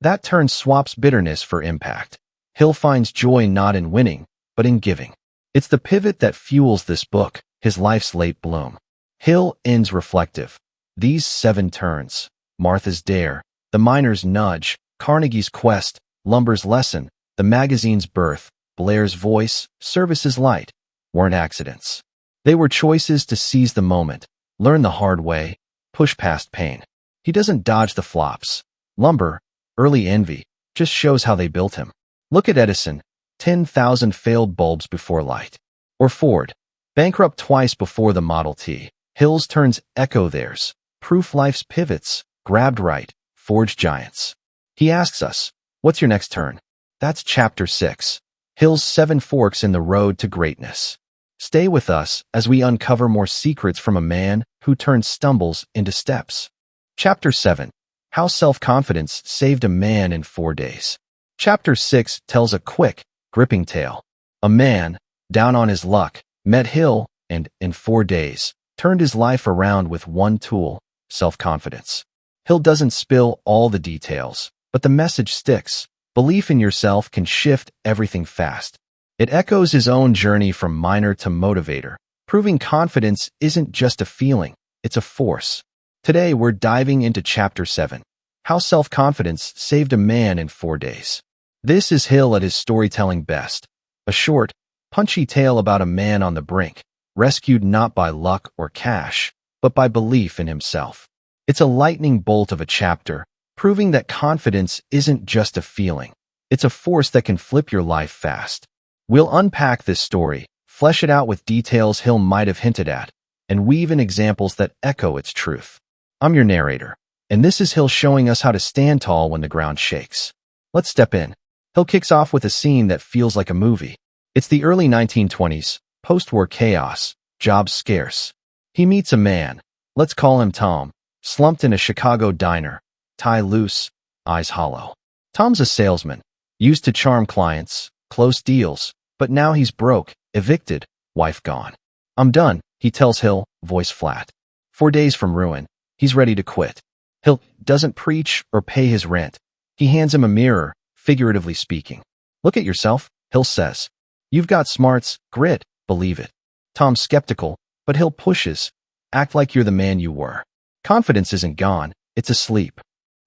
That turn swaps bitterness for impact. Hill finds joy not in winning, but in giving. It's the pivot that fuels this book, his life's late bloom. Hill ends reflective. These 7 turns, Martha's dare, the miner's nudge, Carnegie's quest, Lumber's lesson, the magazine's birth, Blair's voice, Service's light, weren't accidents. They were choices to seize the moment, learn the hard way, push past pain. He doesn't dodge the flops. Lumber, early envy, just shows how they built him. Look at Edison, 10,000 failed bulbs before light. Or Ford, bankrupt twice before the Model T. Hill's turns echo theirs. Proof life's pivots, grabbed right, forged giants. He asks us, what's your next turn? That's chapter 6. Hill's 7 forks in the road to greatness. Stay with us as we uncover more secrets from a man who turned stumbles into steps. Chapter 7. How Self-Confidence Saved a Man in 4 Days. Chapter 6 tells a quick, gripping tale. A man, down on his luck, met Hill and, in 4 days, turned his life around with one tool, self-confidence. Hill doesn't spill all the details, but the message sticks. Belief in yourself can shift everything fast. It echoes his own journey from miner to motivator, proving confidence isn't just a feeling, it's a force. Today we're diving into Chapter 7, How Self-Confidence Saved a Man in 4 Days. This is Hill at his storytelling best. A short, punchy tale about a man on the brink, rescued not by luck or cash, but by belief in himself. It's a lightning bolt of a chapter, proving that confidence isn't just a feeling. It's a force that can flip your life fast. We'll unpack this story, flesh it out with details Hill might have hinted at, and weave in examples that echo its truth. I'm your narrator, and this is Hill showing us how to stand tall when the ground shakes. Let's step in. Hill kicks off with a scene that feels like a movie. It's the early 1920s, post-war chaos, jobs scarce. He meets a man, let's call him Tom, slumped in a Chicago diner, tie loose, eyes hollow. Tom's a salesman, used to charm clients, close deals, but now he's broke, evicted, wife gone. "I'm done," he tells Hill, voice flat. 4 days from ruin, he's ready to quit. Hill doesn't preach or pay his rent. He hands him a mirror, figuratively speaking. "Look at yourself," Hill says. "You've got smarts, grit, believe it." Tom's skeptical, but Hill pushes. "Act like you're the man you were." Confidence isn't gone, it's asleep.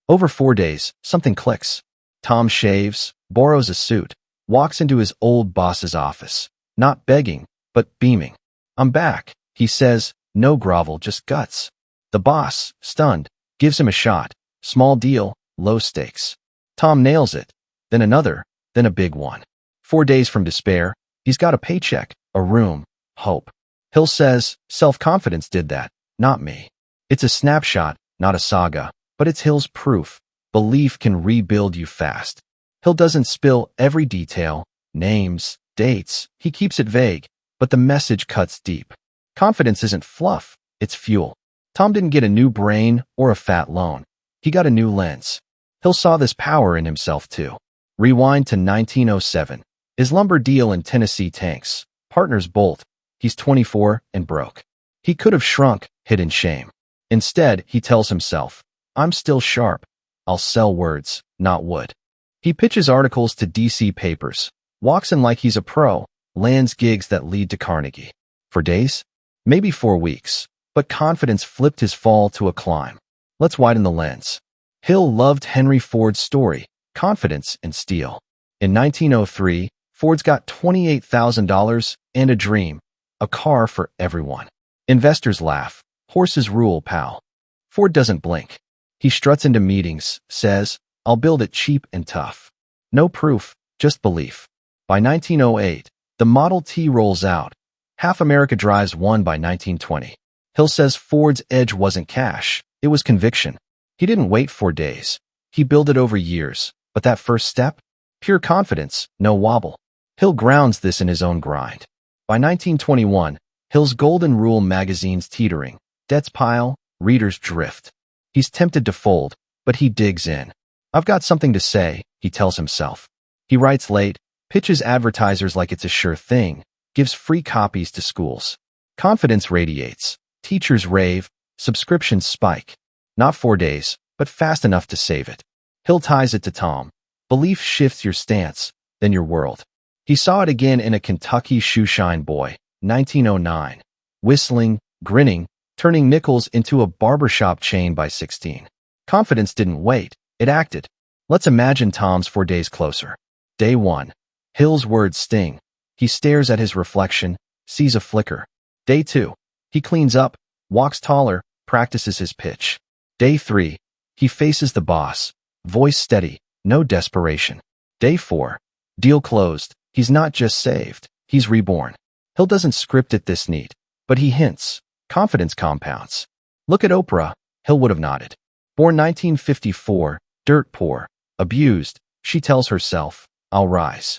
Over 4 days, something clicks. Tom shaves, borrows a suit, walks into his old boss's office, not begging, but beaming. "I'm back," he says, no grovel, just guts. The boss, stunned, gives him a shot. Small deal, low stakes. Tom nails it. Then another, then a big one. 4 days from despair, he's got a paycheck, a room, hope. Hill says, self-confidence did that, not me. It's a snapshot, not a saga, but it's Hill's proof. Belief can rebuild you fast. Hill doesn't spill every detail, names, dates. He keeps it vague, but the message cuts deep. Confidence isn't fluff, it's fuel. Tom didn't get a new brain or a fat loan. He got a new lens. Hill saw this power in himself too. Rewind to 1907. His lumber deal in Tennessee tanks. Partners bolt. He's 24 and broke. He could have shrunk, hid in shame. Instead, he tells himself, "I'm still sharp. I'll sell words, not wood." He pitches articles to DC papers, walks in like he's a pro, lands gigs that lead to Carnegie. For days? Maybe 4 weeks. But confidence flipped his fall to a climb. Let's widen the lens. Hill loved Henry Ford's story, Confidence and Steel. In 1903, Ford's got $28,000 and a dream, a car for everyone. Investors laugh. Horses rule, pal. Ford doesn't blink. He struts into meetings, says, I'll build it cheap and tough. No proof, just belief. By 1908, the Model T rolls out. Half America drives one by 1920. Hill says Ford's edge wasn't cash, it was conviction. He didn't wait 4 days. He built it over years. But that first step? Pure confidence, no wobble. Hill grounds this in his own grind. By 1921, Hill's Golden Rule magazine's teetering. Debts pile, readers drift. He's tempted to fold, but he digs in. I've got something to say, he tells himself. He writes late, pitches advertisers like it's a sure thing, gives free copies to schools. Confidence radiates. Teachers rave, subscriptions spike. Not 4 days, but fast enough to save it. Hill ties it to Tom. Belief shifts your stance, then your world. He saw it again in a Kentucky shoeshine boy, 1909. Whistling, grinning, turning nickels into a barbershop chain by 16. Confidence didn't wait, it acted. Let's imagine Tom's 4 days closer. Day 1. Hill's words sting. He stares at his reflection, sees a flicker. Day 2. He cleans up, walks taller, practices his pitch. Day 3. He faces the boss, voice steady, no desperation. Day 4. Deal closed. He's not just saved, he's reborn. Hill doesn't script it this neat, but he hints. Confidence compounds. Look at Oprah, Hill would have nodded. Born 1954, dirt poor, abused, she tells herself, I'll rise.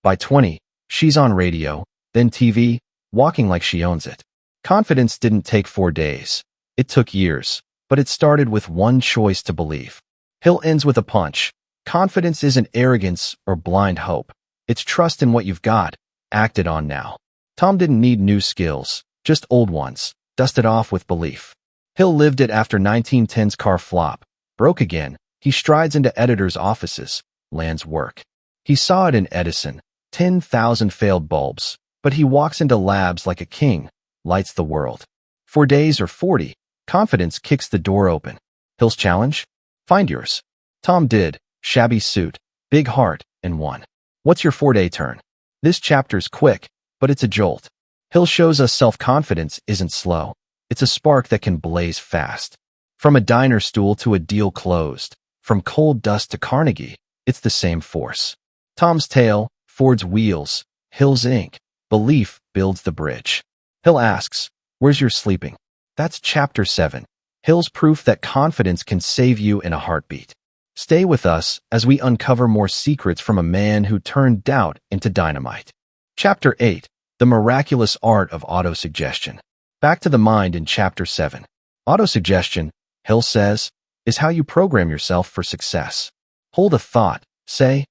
By 20, she's on radio, then TV, walking like she owns it. Confidence didn't take 4 days. It took years, but it started with one choice to believe. Hill ends with a punch. Confidence isn't arrogance or blind hope. It's trust in what you've got, acted on now. Tom didn't need new skills, just old ones, dusted off with belief. Hill lived it after 1910's car flop. Broke again, he strides into editors' offices, lands work. He saw it in Edison, 10,000 failed bulbs, but he walks into labs like a king, lights the world. 4 days or 40, confidence kicks the door open. Hill's challenge? Find yours. Tom did, shabby suit, big heart, and won. What's your 4-day turn? This chapter's quick, but it's a jolt. Hill shows us self-confidence isn't slow. It's a spark that can blaze fast. From a diner stool to a deal closed, from cold dust to Carnegie, it's the same force. Tom's tale, Ford's wheels, Hill's ink, belief builds the bridge. Hill asks, where's your sleeping? That's chapter 7. Hill's proof that confidence can save you in a heartbeat. Stay with us as we uncover more secrets from a man who turned doubt into dynamite. Chapter 8. The Miraculous Art of Autosuggestion. Back to the mind in Chapter 7. Autosuggestion, Hill says, is how you program yourself for success. Hold a thought, say,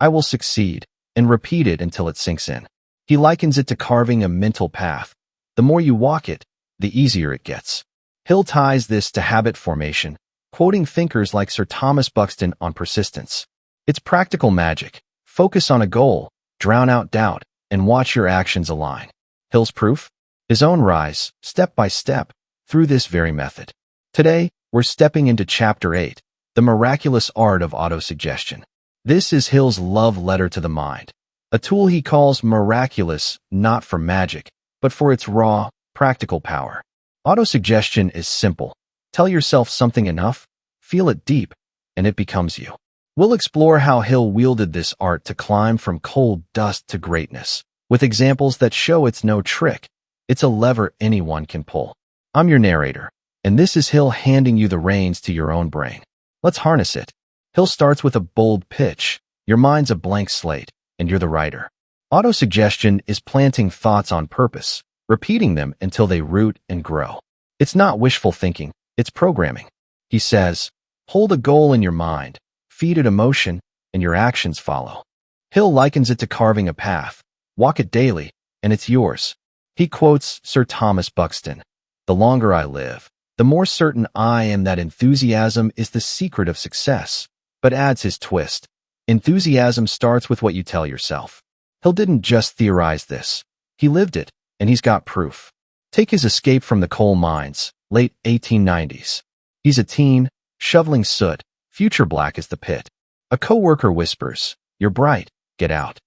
I will succeed, and repeat it until it sinks in. He likens it to carving a mental path. The more you walk it, the easier it gets. Hill ties this to habit formation, quoting thinkers like Sir Thomas Buxton on persistence. It's practical magic. Focus on a goal, drown out doubt, and watch your actions align. Hill's proof? His own rise, step by step, through this very method. Today, we're stepping into Chapter 8, The Miraculous Art of Autosuggestion. This is Hill's love letter to the mind, a tool he calls miraculous not for magic, but for its raw, practical power. Autosuggestion is simple. Tell yourself something enough, feel it deep, and it becomes you. We'll explore how Hill wielded this art to climb from cold dust to greatness, with examples that show it's no trick. It's a lever anyone can pull. I'm your narrator, and this is Hill handing you the reins to your own brain. Let's harness it. Hill starts with a bold pitch. Your mind's a blank slate, and you're the writer. Autosuggestion is planting thoughts on purpose, repeating them until they root and grow. It's not wishful thinking, it's programming. He says, hold a goal in your mind, feed it emotion, and your actions follow. Hill likens it to carving a path. Walk it daily, and it's yours. He quotes Sir Thomas Buxton, the longer I live, the more certain I am that enthusiasm is the secret of success, but adds his twist. Enthusiasm starts with what you tell yourself. Hill didn't just theorize this. He lived it, and he's got proof. Take his escape from the coal mines, late 1890s. He's a teen, shoveling soot, future black as the pit. A coworker whispers, you're bright, get out.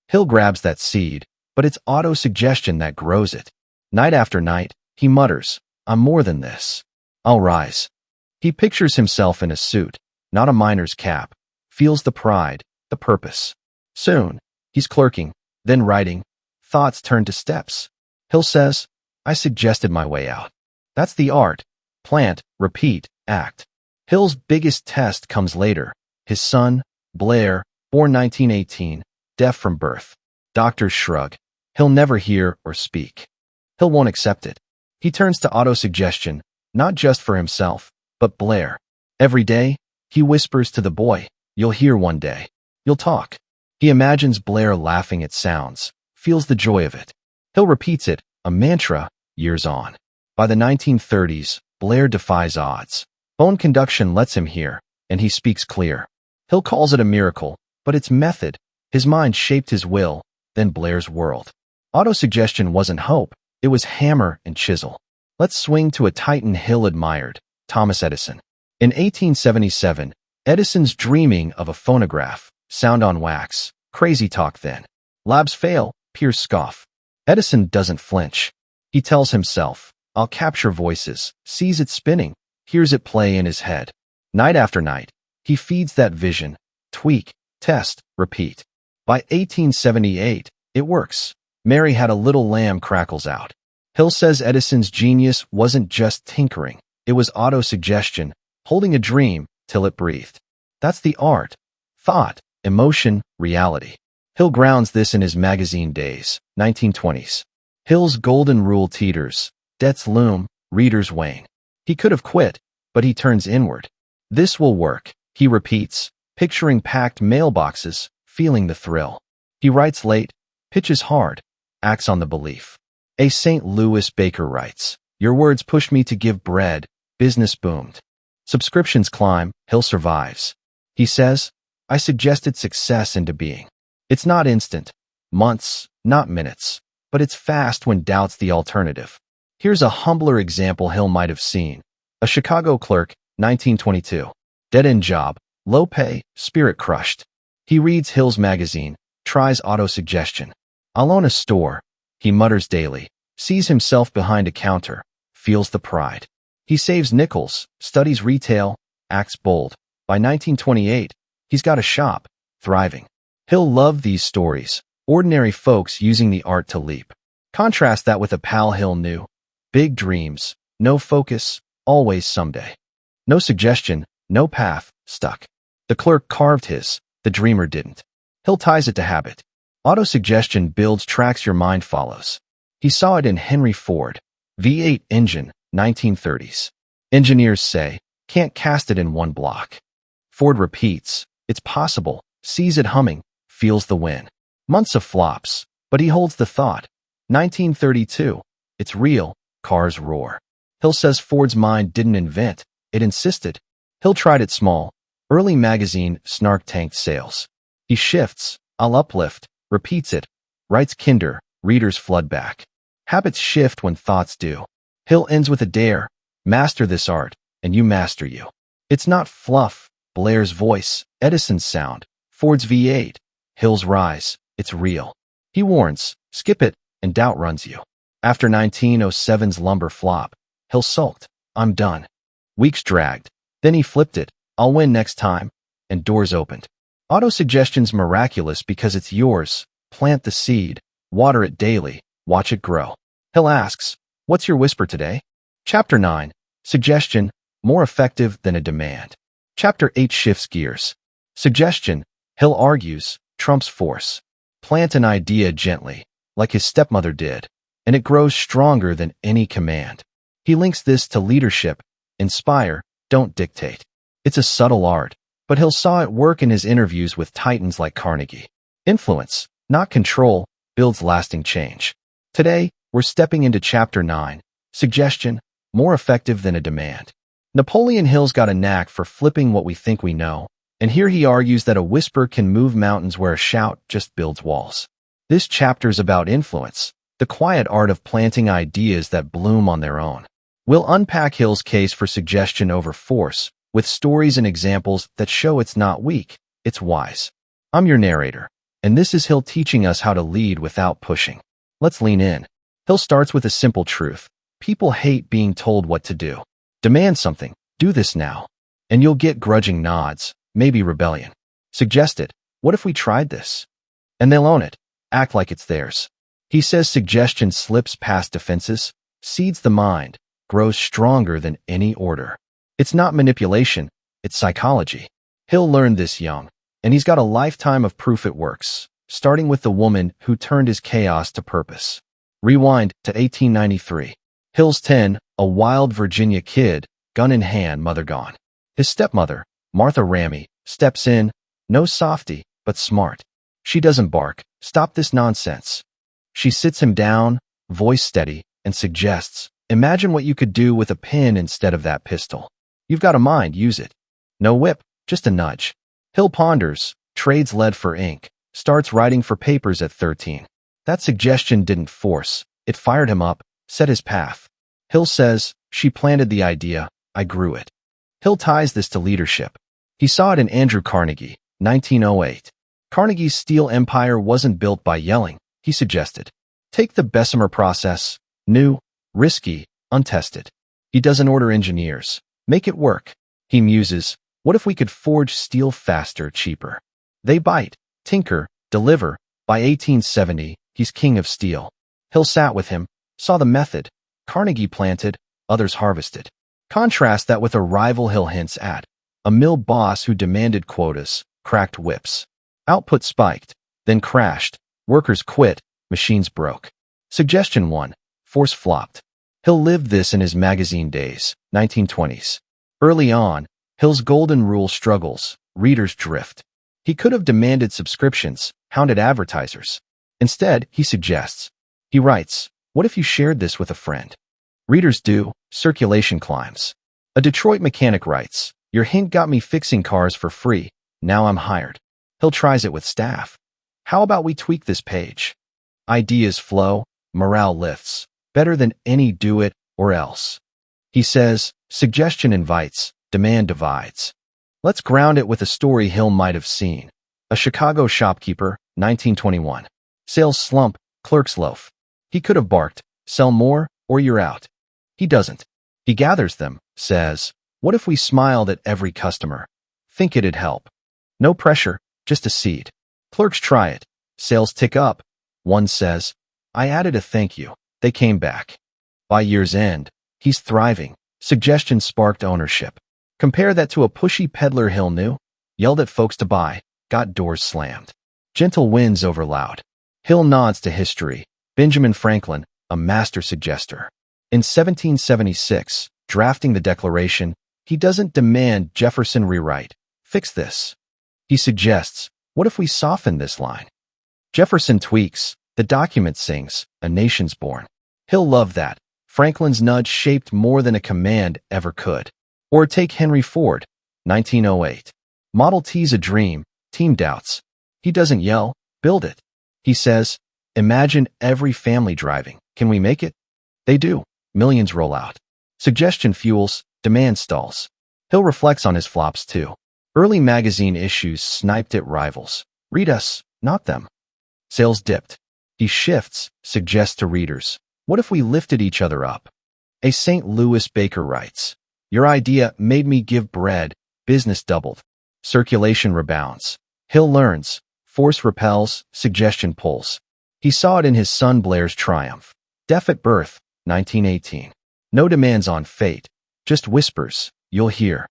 Hill grabs that seed, but it's auto-suggestion that grows it. Night after night, he mutters, I'm more than this. I'll rise. He pictures himself in a suit, not a miner's cap, feels the pride, the purpose. Soon, he's clerking, then writing. Thoughts turn to steps. Hill says, I suggested my way out. That's the art. Plant, repeat, act. Hill's biggest test comes later. His son, Blair, born 1918, deaf from birth. Doctors shrug. He'll never hear or speak. Hill won't accept it. He turns to autosuggestion, not just for himself, but Blair. Every day, he whispers to the boy, you'll hear one day. You'll talk. He imagines Blair laughing at sounds, feels the joy of it. Hill repeats it, a mantra, years on. By the 1930s, Blair defies odds. Bone conduction lets him hear, and he speaks clear. Hill calls it a miracle, but it's method. His mind shaped his will, then Blair's world. Autosuggestion wasn't hope, it was hammer and chisel. Let's swing to a titan Hill admired, Thomas Edison. In 1877, Edison's dreaming of a phonograph, sound on wax, crazy talk then. Labs fail, peers scoff. Edison doesn't flinch. He tells himself, I'll capture voices, sees it spinning, hears it play in his head. Night after night, he feeds that vision, tweak, test, repeat. By 1878, it works. Mary Had a Little Lamb crackles out. Hill says Edison's genius wasn't just tinkering, it was autosuggestion, holding a dream till it breathed. That's the art. Thought, emotion, reality. Hill grounds this in his magazine days, 1920s. Hill's golden rule teeters, debts loom, readers wane. He could have quit, but he turns inward. This will work, he repeats, picturing packed mailboxes, feeling the thrill. He writes late, pitches hard, acts on the belief. A St. Louis baker writes, your words pushed me to give bread, business boomed. Subscriptions climb, Hill survives. He says, I suggested success into being. It's not instant, months, not minutes, but it's fast when doubt's the alternative. Here's a humbler example Hill might have seen. A Chicago clerk, 1922. Dead-end job, low pay, spirit crushed. He reads Hill's magazine, tries autosuggestion. I'll own a store, he mutters daily, sees himself behind a counter, feels the pride. He saves nickels, studies retail, acts bold. By 1928, he's got a shop, thriving. Hill loved these stories, ordinary folks using the art to leap. Contrast that with a pal Hill knew. Big dreams, no focus, always someday. No suggestion, no path, stuck. The clerk carved his, the dreamer didn't. Hill ties it to habit. Autosuggestion builds tracks your mind follows. He saw it in Henry Ford, V8 engine, 1930s. Engineers say, can't cast it in one block. Ford repeats, it's possible, sees it humming, feels the win. Months of flops, but he holds the thought. 1932, it's real, cars roar. Hill says Ford's mind didn't invent, it insisted. Hill tried it small. Early magazine, snark tanked sales. He shifts, I'll uplift, repeats it, writes Kinder, readers flood back. Habits shift when thoughts do. Hill ends with a dare, master this art, and you master you. It's not fluff, Blair's voice, Edison's sound, Ford's V8, Hill's rise, it's real. He warns, skip it, and doubt runs you. After 1907's lumber flop, Hill sulked, I'm done. Weeks dragged. Then he flipped it, I'll win next time, and doors opened. Autosuggestion's miraculous because it's yours. Plant the seed, water it daily, watch it grow. Hill asks, what's your whisper today? Chapter 9, Suggestion, more effective than a demand. Chapter 8 shifts gears. Suggestion, Hill argues, trumps force. Plant an idea gently, like his stepmother did, and it grows stronger than any command. He links this to leadership, inspire, don't dictate. It's a subtle art, but Hill saw it work in his interviews with titans like Carnegie. Influence, not control, builds lasting change. Today, we're stepping into Chapter 9, Suggestion, more effective than a demand. Napoleon Hill's got a knack for flipping what we think we know, and here he argues that a whisper can move mountains where a shout just builds walls. This chapter's about influence, the quiet art of planting ideas that bloom on their own. We'll unpack Hill's case for suggestion over force, with stories and examples that show it's not weak, it's wise. I'm your narrator, And this is Hill teaching us how to lead without pushing. Let's lean in. Hill starts with a simple truth. People hate being told what to do. Demand something. Do this now. And you'll get grudging nods, maybe rebellion. Suggest it. What if we tried this? And they'll own it. Act like it's theirs. He says suggestion slips past defenses, seeds the mind, grows stronger than any order. It's not manipulation, it's psychology. Hill learned this young, and he's got a lifetime of proof it works, starting with the woman who turned his chaos to purpose. Rewind to 1893. Hill's 10, a wild Virginia kid, gun in hand, mother gone. His stepmother, Martha Ramey, steps in, no softy, but smart. She doesn't bark, stop this nonsense. She sits him down, voice steady, and suggests, imagine what you could do with a pin instead of that pistol. You've got a mind, use it. No whip, just a nudge. Hill ponders, trades lead for ink, starts writing for papers at 13. That suggestion didn't force, it fired him up, set his path. Hill says, she planted the idea, I grew it. Hill ties this to leadership. He saw it in Andrew Carnegie, 1908. Carnegie's steel empire wasn't built by yelling, he suggested. Take the Bessemer process, new, risky, untested. He doesn't order engineers. Make it work. He muses, what if we could forge steel faster, cheaper? They bite, tinker, deliver. By 1870, he's king of steel. Hill sat with him, saw the method. Carnegie planted, others harvested. Contrast that with a rival Hill hints at. A mill boss who demanded quotas, cracked whips. Output spiked, then crashed. Workers quit, machines broke. Suggestion 1. Force flopped. Hill lived this in his magazine days, 1920s. Early on, Hill's golden rule struggles, readers drift. He could have demanded subscriptions, hounded advertisers. Instead, he suggests. He writes, what if you shared this with a friend? Readers do, circulation climbs. A Detroit mechanic writes, your hint got me fixing cars for free, now I'm hired. Hill tries it with staff. How about we tweak this page? Ideas flow, morale lifts, better than any do it or else. He says, suggestion invites, demand divides. Let's ground it with a story Hill might have seen. A Chicago shopkeeper, 1921. Sales slump, clerks loaf. He could have barked, sell more or you're out. He doesn't. He gathers them, says, what if we smiled at every customer? Think it'd help. No pressure, just a seed. Clerks try it. Sales tick up. One says, I added a thank you. They came back. By year's end, he's thriving. Suggestion sparked ownership. Compare that to a pushy peddler Hill knew, yelled at folks to buy, got doors slammed. Gentle wins over loud. Hill nods to history. Benjamin Franklin, a master suggester. In 1776, drafting the Declaration, he doesn't demand Jefferson rewrite. Fix this. He suggests, what if we soften this line? Jefferson tweaks, the document sings, a nation's born. Hill loved that. Franklin's nudge shaped more than a command ever could. Or take Henry Ford, 1908. Model T's a dream, team doubts. He doesn't yell, build it. He says, imagine every family driving. Can we make it? They do. Millions roll out. Suggestion fuels, demand stalls. Hill reflects on his flops too. Early magazine issues sniped at rivals. Read us, not them. Sales dipped. He shifts, suggests to readers, what if we lifted each other up? A St. Louis baker writes, your idea made me give bread, business doubled. Circulation rebounds. Hill learns, force repels, suggestion pulls. He saw it in his son Blair's triumph. Deaf at birth, 1918. No demands on fate, just whispers, you'll hear.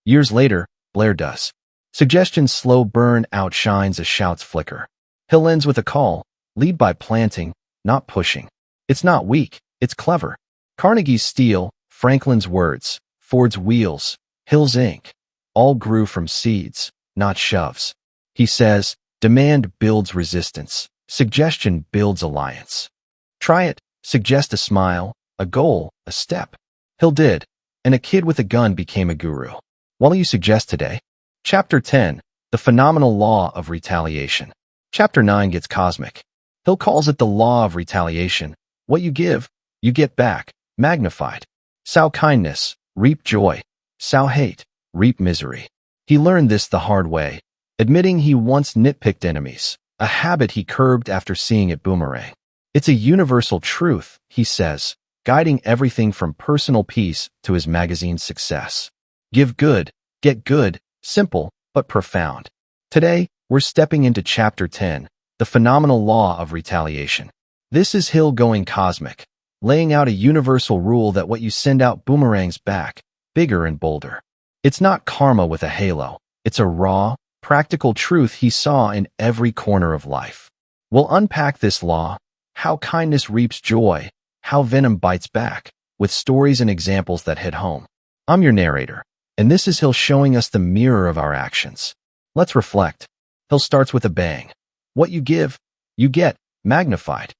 Years later, Blair does. Suggestion's slow burn outshines a shout's flicker. Hill ends with a call, lead by planting, not pushing. It's not weak, it's clever. Carnegie's steel, Franklin's words, Ford's wheels, Hill's ink, all grew from seeds, not shoves. He says, demand builds resistance, suggestion builds alliance. Try it, suggest a smile, a goal, a step. Hill did, and a kid with a gun became a guru. What'll you suggest today? Chapter 10, The Phenomenal Law of Retaliation. Chapter 9 gets cosmic. Hill calls it the law of retaliation. What you give, you get back, magnified. Sow kindness, reap joy. Sow hate, reap misery. He learned this the hard way, admitting he once nitpicked enemies, a habit he curbed after seeing it boomerang. It's a universal truth, he says, guiding everything from personal peace to his magazine's success. Give good, get good, simple but profound. Today, we're stepping into Chapter 10, the phenomenal law of retaliation. This is Hill going cosmic, laying out a universal rule that what you send out boomerangs back, bigger and bolder. It's not karma with a halo. It's a raw, practical truth he saw in every corner of life. We'll unpack this law, how kindness reaps joy, how venom bites back, with stories and examples that hit home. I'm your narrator, and this is Hill showing us the mirror of our actions. Let's reflect. Hill starts with a bang. What you give, you get, magnified.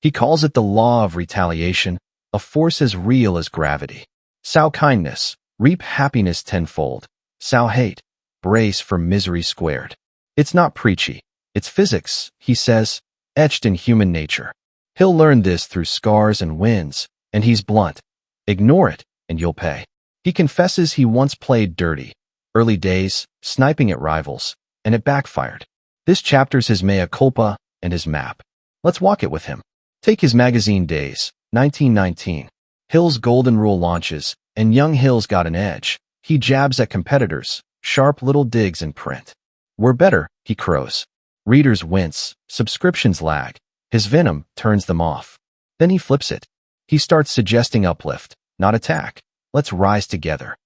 He calls it the law of retaliation, a force as real as gravity. Sow kindness, reap happiness tenfold. Sow hate, brace for misery squared. It's not preachy. It's physics, he says, etched in human nature. Hill learned this through scars and wins, and he's blunt. Ignore it, and you'll pay. He confesses he once played dirty. Early days, sniping at rivals, and it backfired. This chapter's his mea culpa and his map. Let's walk it with him. Take his magazine days, 1919. Hill's Golden Rule launches, and young Hill's got an edge. He jabs at competitors, sharp little digs in print. We're better, he crows. Readers wince, subscriptions lag. His venom turns them off. Then he flips it. He starts suggesting uplift, not attack. Let's rise together.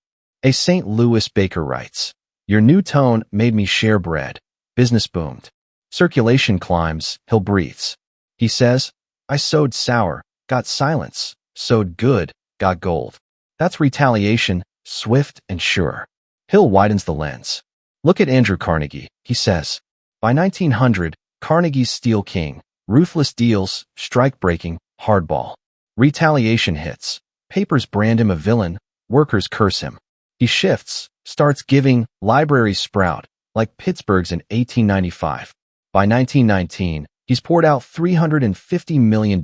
A St. Louis baker writes, "Your new tone made me share bread." Business boomed. Circulation climbs, Hill breathes. He says, "I sowed sour, got silence. Sowed good, got gold." That's retaliation, swift and sure. Hill widens the lens. Look at Andrew Carnegie, he says. By 1900, Carnegie's steel king. Ruthless deals, strike-breaking, hardball. Retaliation hits. Papers brand him a villain, workers curse him. He shifts, starts giving, libraries sprout, like Pittsburgh's in 1895. By 1919, he's poured out $350 million.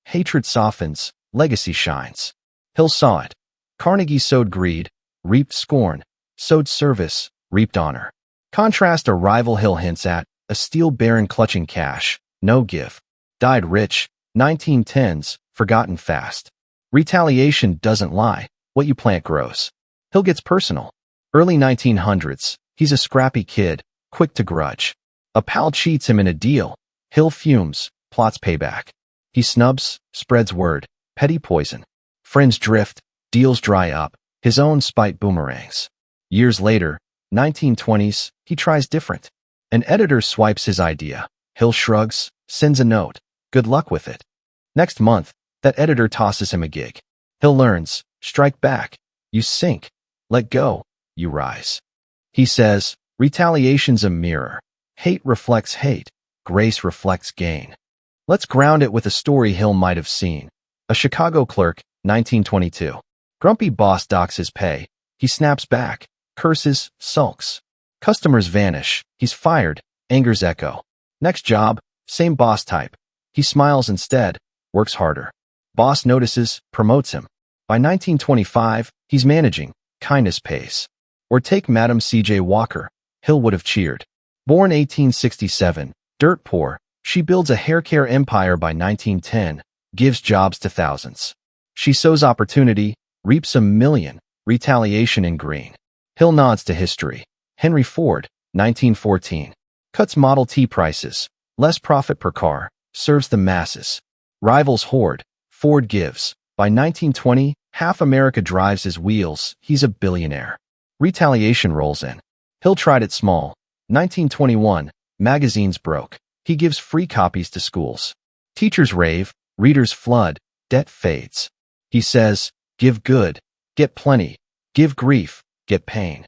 Hatred softens, legacy shines. Hill saw it. Carnegie sowed greed, reaped scorn, sowed service, reaped honor. Contrast a rival Hill hints at, a steel baron clutching cash, no give. Died rich, 1910s, forgotten fast. Retaliation doesn't lie, what you plant grows. Hill gets personal. Early 1900s, he's a scrappy kid, quick to grudge. A pal cheats him in a deal. Hill fumes, plots payback. He snubs, spreads word, petty poison. Friends drift, deals dry up, his own spite boomerangs. Years later, 1920s, he tries different. An editor swipes his idea. Hill shrugs, sends a note. Good luck with it. Next month, that editor tosses him a gig. Hill learns, strike back. You sink. Let go. You rise. He says, retaliation's a mirror. Hate reflects hate. Grace reflects gain. Let's ground it with a story Hill might have seen. A Chicago clerk, 1922. Grumpy boss docks his pay. He snaps back, curses, sulks. Customers vanish. He's fired. Anger's echo. Next job, same boss type. He smiles instead, works harder. Boss notices, promotes him. By 1925, he's managing. Kindness pays. Or take Madam C.J. Walker. Hill would have cheered. Born 1867, dirt poor, she builds a hair care empire by 1910, gives jobs to thousands. She sows opportunity, reaps a million, retaliation in green. Hill nods to history. Henry Ford, 1914. Cuts Model T prices, less profit per car, serves the masses. Rivals hoard, Ford gives. By 1920, half America drives his wheels, he's a billionaire. Retaliation rolls in. Hill tried it small. 1921, magazines broke. He gives free copies to schools. Teachers rave, readers flood, debt fades. He says, give good, get plenty, give grief, get pain.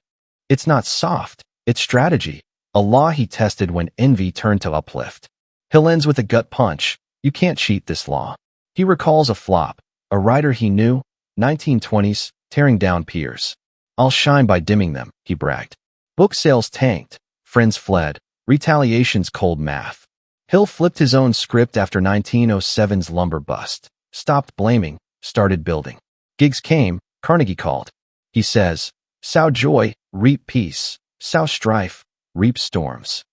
It's not soft, it's strategy. A law he tested when envy turned to uplift. Hill ends with a gut punch. You can't cheat this law. He recalls a flop, a writer he knew, 1920s, tearing down peers. I'll shine by dimming them, he bragged. Book sales tanked, friends fled, retaliation's cold math. Hill flipped his own script after 1907's lumber bust, stopped blaming, started building. Gigs came, Carnegie called. He says, sow joy, reap peace, sow strife, reap storms.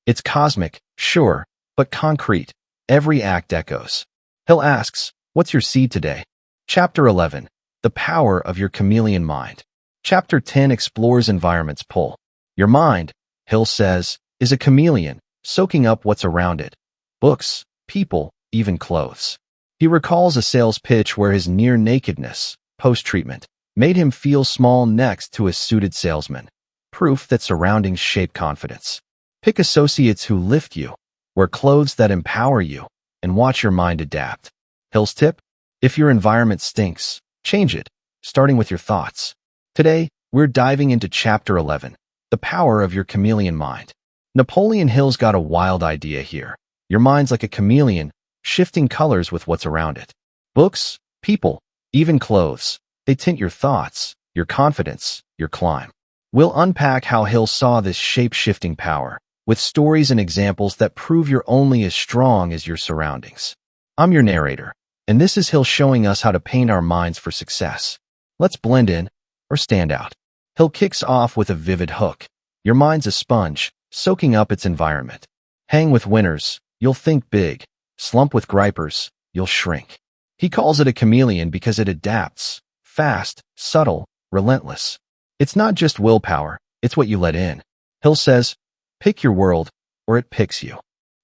It's cosmic, Sure, but concrete. Every act echoes. Hill asks, what's your seed today? Chapter 11. The Power of Your Chameleon Mind. Chapter 10 explores environment's pull. Your mind, Hill says, is a chameleon, soaking up what's around it. Books, people, even clothes. He recalls a sales pitch where his near-nakedness, post-treatment, made him feel small next to a suited salesman. Proof that surroundings shape confidence. Pick associates who lift you, wear clothes that empower you, and watch your mind adapt. Hill's tip? If your environment stinks, change it, starting with your thoughts. Today, we're diving into Chapter 11, The Power of Your Chameleon Mind. Napoleon Hill's got a wild idea here. Your mind's like a chameleon, shifting colors with what's around it. Books, people, even clothes, they tint your thoughts, your confidence, your climb. We'll unpack how Hill saw this shape-shifting power, with stories and examples that prove you're only as strong as your surroundings. I'm your narrator, and this is Hill showing us how to paint our minds for success. Let's blend in, or stand out. Hill kicks off with a vivid hook. Your mind's a sponge, soaking up its environment. Hang with winners, you'll think big. Slump with gripers, you'll shrink. He calls it a chameleon because it adapts. Fast, subtle, relentless. It's not just willpower, it's what you let in. Hill says, pick your world, or it picks you.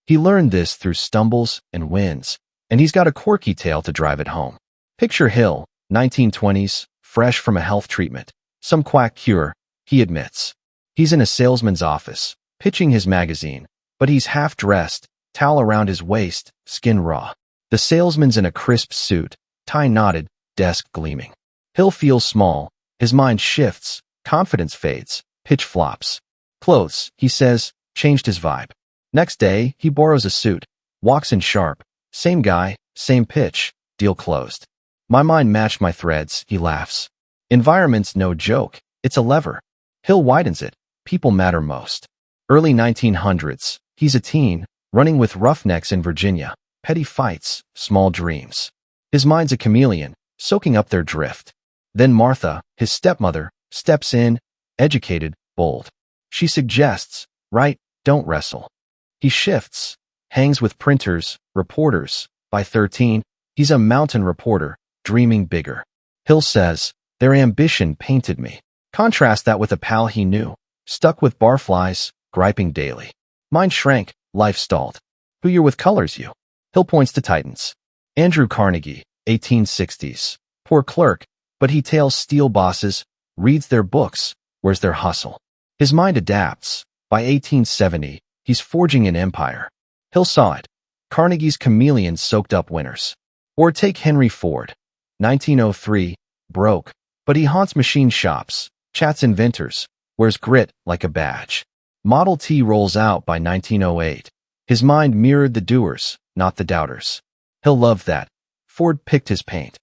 He learned this through stumbles and wins, and he's got a quirky tale to drive it home. Picture Hill, 1920s, fresh from a health treatment. Some quack cure, he admits. He's in a salesman's office, pitching his magazine, but he's half-dressed, towel around his waist, skin raw. The salesman's in a crisp suit, tie knotted, desk gleaming. Hill feels small, his mind shifts, confidence fades, pitch flops. Clothes, he says, changed his vibe. Next day, he borrows a suit, walks in sharp. Same guy, same pitch, deal closed. My mind matched my threads, he laughs. Environment's no joke, it's a lever. Hill widens it, people matter most. Early 1900s, he's a teen, running with roughnecks in Virginia, petty fights, small dreams. His mind's a chameleon, soaking up their drift. Then Martha, his stepmother, steps in, educated, bold. She suggests, write, don't wrestle. He shifts, hangs with printers, reporters. By 13, he's a mountain reporter, dreaming bigger. Hill says, their ambition painted me. Contrast that with a pal he knew, stuck with barflies, griping daily. Mine shrank, life stalled. Who you're with colors you. Hill points to titans. Andrew Carnegie, 1860s. Poor clerk, but he tails steel bosses, reads their books, wears their hustle. His mind adapts. By 1870, he's forging an empire. Hill saw it. Carnegie's chameleon soaked up winners. Or take Henry Ford. 1903, broke, but he haunts machine shops, chats inventors, wears grit like a badge. Model T rolls out by 1908. His mind mirrored the doers, not the doubters. Hill loved that. Ford picked his paint.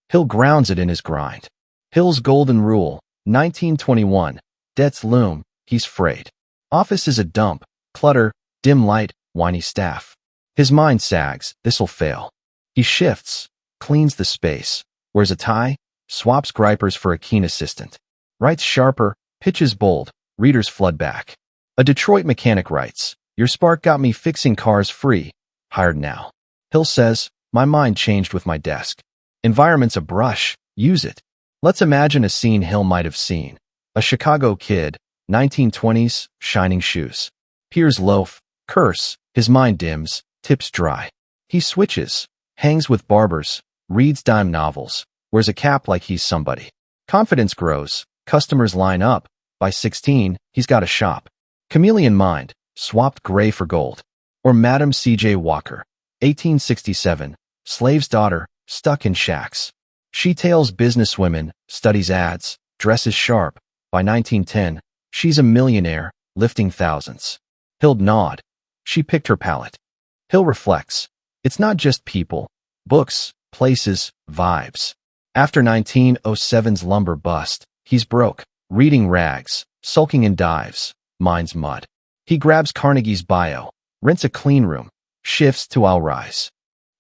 Hill grounds it in his grind. Hill's golden rule, 1921. Debts loom, he's frayed. Office is a dump, clutter, dim light, whiny staff. His mind sags, this'll fail. He shifts, cleans the space, wears a tie, swaps gripers for a keen assistant. Writes sharper, pitches bold, readers flood back. A Detroit mechanic writes, your spark got me fixing cars free, hired now. Hill says, my mind changed with my desk. Environment's a brush, use it. Let's imagine a scene Hill might have seen. A Chicago kid, 1920s, shining shoes. Peers loaf, curse, his mind dims, tips dry. He switches, hangs with barbers, reads dime novels, wears a cap like he's somebody. Confidence grows, customers line up. By 16, he's got a shop. Chameleon mind, swapped gray for gold. Or Madam C.J. Walker, 1867, slave's daughter, stuck in shacks. She tails businesswomen, studies ads, dresses sharp. By 1910, she's a millionaire, lifting thousands. Hill nod. She picked her palette. Hill reflects. It's not just people, books, places, vibes. After 1907's lumber bust, he's broke, reading rags, sulking in dives, mind's mud. He grabs Carnegie's bio, rents a clean room, shifts to I'll rise.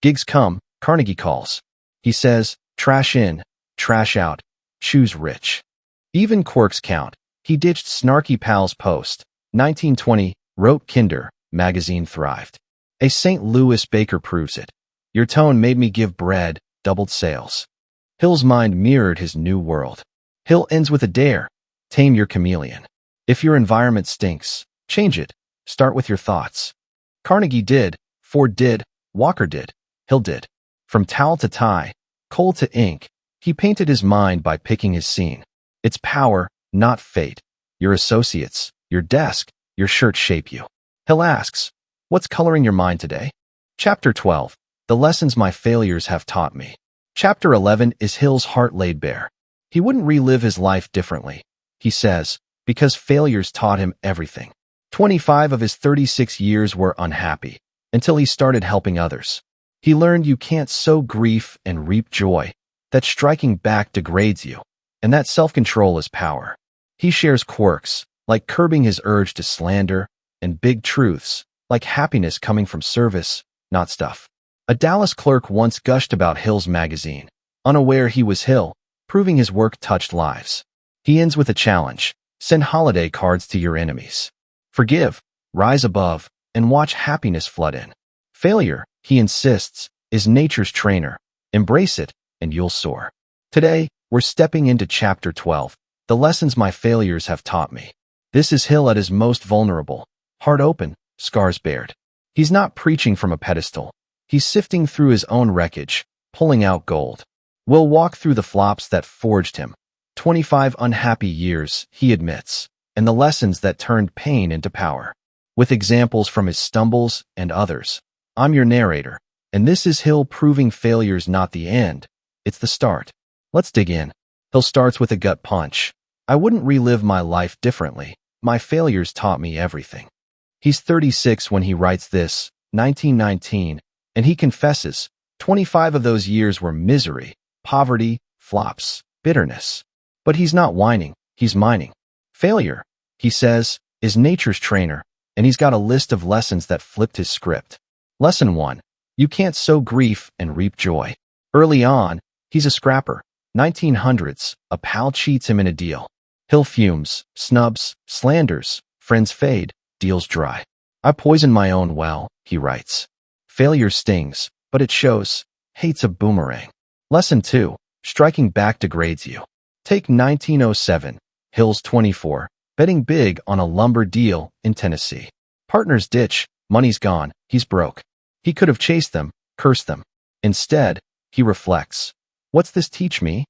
Gigs come, Carnegie calls. He says, trash in, trash out, choose rich. Even quirks count. He ditched snarky pal's post. 1920, wrote Kinder, magazine thrived. A St. Louis baker proves it. Your tone made me give bread, doubled sales. Hill's mind mirrored his new world. Hill ends with a dare. Tame your chameleon. If your environment stinks, change it. Start with your thoughts. Carnegie did, Ford did, Walker did, Hill did. From towel to tie, coal to ink, he painted his mind by picking his scene. It's power, not fate. Your associates, your desk, your shirt shape you. Hill asks, what's coloring your mind today? Chapter 12. The lessons my failures have taught me. Chapter 11 is Hill's heart laid bare. He wouldn't relive his life differently, he says, because failures taught him everything. 25 of his 36 years were unhappy, until he started helping others. He learned you can't sow grief and reap joy, that striking back degrades you, and that self-control is power. He shares quirks, like curbing his urge to slander, and big truths, like happiness coming from service, not stuff. A Dallas clerk once gushed about Hill's magazine, unaware he was Hill, proving his work touched lives. He ends with a challenge. Send holiday cards to your enemies. Forgive, rise above, and watch happiness flood in. Failure, he insists, is nature's trainer. Embrace it, and you'll soar. Today, we're stepping into Chapter 12, the lessons my failures have taught me. This is Hill at his most vulnerable, heart open, scars bared. He's not preaching from a pedestal. He's sifting through his own wreckage, pulling out gold. We'll walk through the flops that forged him. 25 unhappy years, he admits, and the lessons that turned pain into power. With examples from his stumbles and others. I'm your narrator, and this is Hill proving failure's not the end, it's the start. Let's dig in. Hill starts with a gut punch. I wouldn't relive my life differently. My failures taught me everything. He's 36 when he writes this, 1919, and he confesses, 25 of those years were misery, poverty, flops, bitterness. But he's not whining, he's mining. Failure, he says, is nature's trainer, and he's got a list of lessons that flipped his script. Lesson 1. You can't sow grief and reap joy. Early on, he's a scrapper. 1900s, a pal cheats him in a deal. Hill fumes, snubs, slanders, friends fade, deals dry. I poison my own well, he writes. Failure stings, but it shows. Hate's a boomerang. Lesson 2. Striking back degrades you. Take 1907, Hill's 24, betting big on a lumber deal in Tennessee. Partners ditch, money's gone, he's broke. He could have chased them, cursed them. Instead, he reflects. What's this teach me?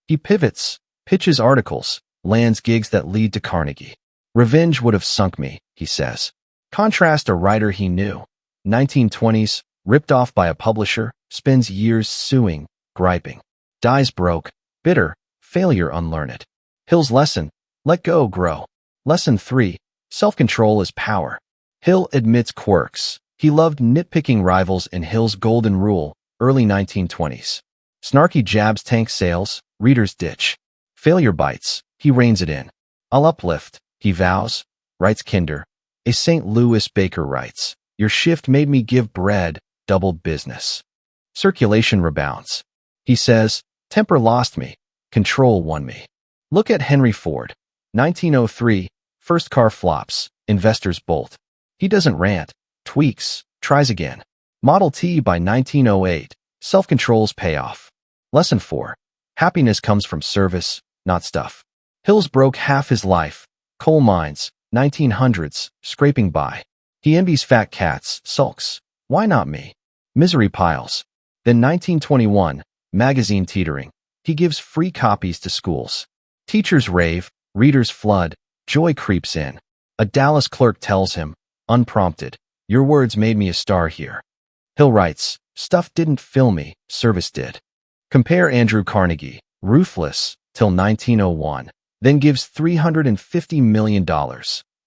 He pivots, pitches articles, lands gigs that lead to Carnegie. Revenge would have sunk me, he says. Contrast a writer he knew. 1920s, ripped off by a publisher, spends years suing, griping. Dies broke, bitter, failure unlearn it. Hill's lesson, let go, grow. Lesson 3, self-control is power. Hill admits quirks. He loved nitpicking rivals in Hill's golden rule, early 1920s. Snarky jabs tank sales, readers ditch. Failure bites, he reins it in. I'll uplift, he vows, writes Kinder. A St. Louis baker writes, your shift made me give bread, double business. Circulation rebounds. He says, temper lost me, control won me. Look at Henry Ford. 1903, first car flops, investors bolt. He doesn't rant, tweaks, tries again. Model T by 1908, self-control's payoff. Lesson 4, happiness comes from service, not stuff. Hill's broke half his life, coal mines, 1900s, scraping by. He envies fat cats, sulks. Why not me? Misery piles. Then 1921, magazine teetering. He gives free copies to schools. Teachers rave, readers flood, joy creeps in. A Dallas clerk tells him, unprompted, your words made me a star here. Hill writes, stuff didn't fill me, service did. Compare Andrew Carnegie, ruthless, till 1901, then gives $350 million.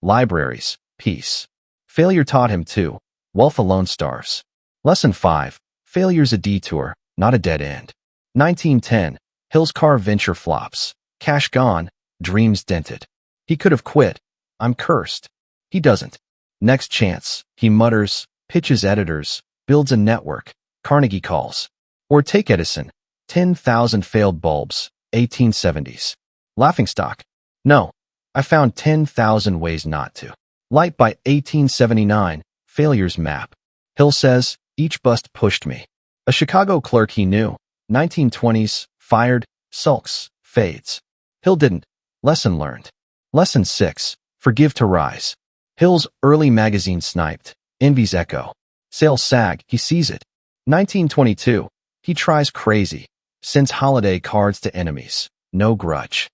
Libraries, peace. Failure taught him too. Wealth alone starves. Lesson 5, failure's a detour, not a dead end. 1910, Hill's car venture flops. Cash gone, dreams dented. He could have quit. I'm cursed. He doesn't. Next chance, he mutters, pitches editors, builds a network. Carnegie calls. Or take Edison. 10,000 failed bulbs, 1870s. Laughingstock. No, I found 10,000 ways not to. Light by 1879, Failure's Map. Hill says, each bust pushed me. A Chicago clerk he knew, 1920s, fired, sulks, fades. Hill didn't. Lesson learned. Lesson 6, Forgive to Rise. Hill's early magazine sniped. Envy's echo. Sales sag, he sees it. 1922, he tries crazy. Sends holiday cards to enemies. No grudge.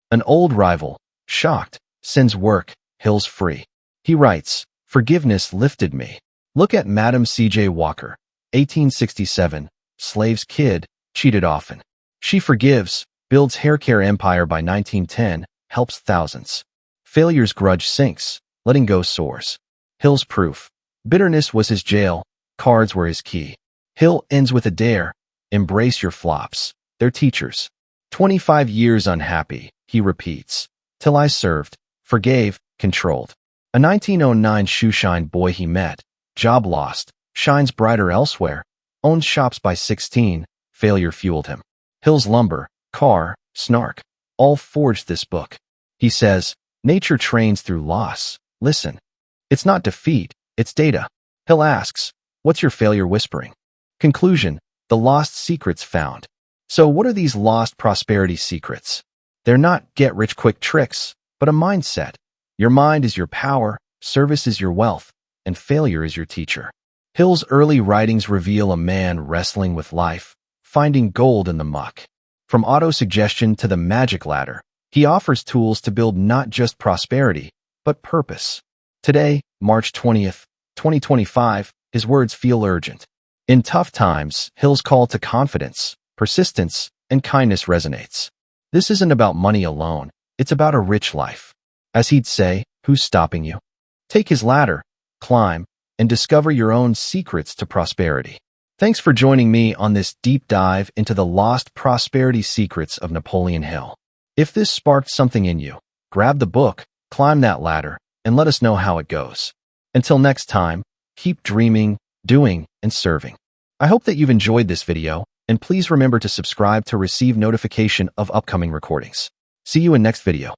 An old rival, shocked, sends work. Hill's free. He writes, Forgiveness lifted me. Look at Madam C.J. Walker, 1867, slave's kid, cheated often. She forgives, builds haircare empire by 1910, helps thousands. Failure's grudge sinks, letting go soars. Hill's proof. Bitterness was his jail, cards were his key. Hill ends with a dare. Embrace your flops. They're teachers. 25 years unhappy, he repeats. Till I served, forgave, controlled. A 1909 shoeshine boy he met, job lost, shines brighter elsewhere, owned shops by 16, failure fueled him. Hill's lumber, car, snark, all forged this book. He says, nature trains through loss. Listen. It's not defeat, it's data. Hill asks, what's your failure whispering? Conclusion, the lost secrets found. So what are these lost prosperity secrets? They're not get-rich-quick tricks, but a mindset. Your mind is your power, service is your wealth, and failure is your teacher. Hill's early writings reveal a man wrestling with life, finding gold in the muck. From auto-suggestion to the magic ladder, he offers tools to build not just prosperity, but purpose. Today, March 20th, 2025, his words feel urgent. In tough times, Hill's call to confidence, persistence, and kindness resonates. This isn't about money alone, it's about a rich life. As he'd say, who's stopping you? Take his ladder, climb, and discover your own secrets to prosperity. Thanks for joining me on this deep dive into the lost prosperity secrets of Napoleon Hill. If this sparked something in you, grab the book, climb that ladder, and let us know how it goes. Until next time, keep dreaming, doing, and serving. I hope that you've enjoyed this video, and please remember to subscribe to receive notification of upcoming recordings. See you in next video.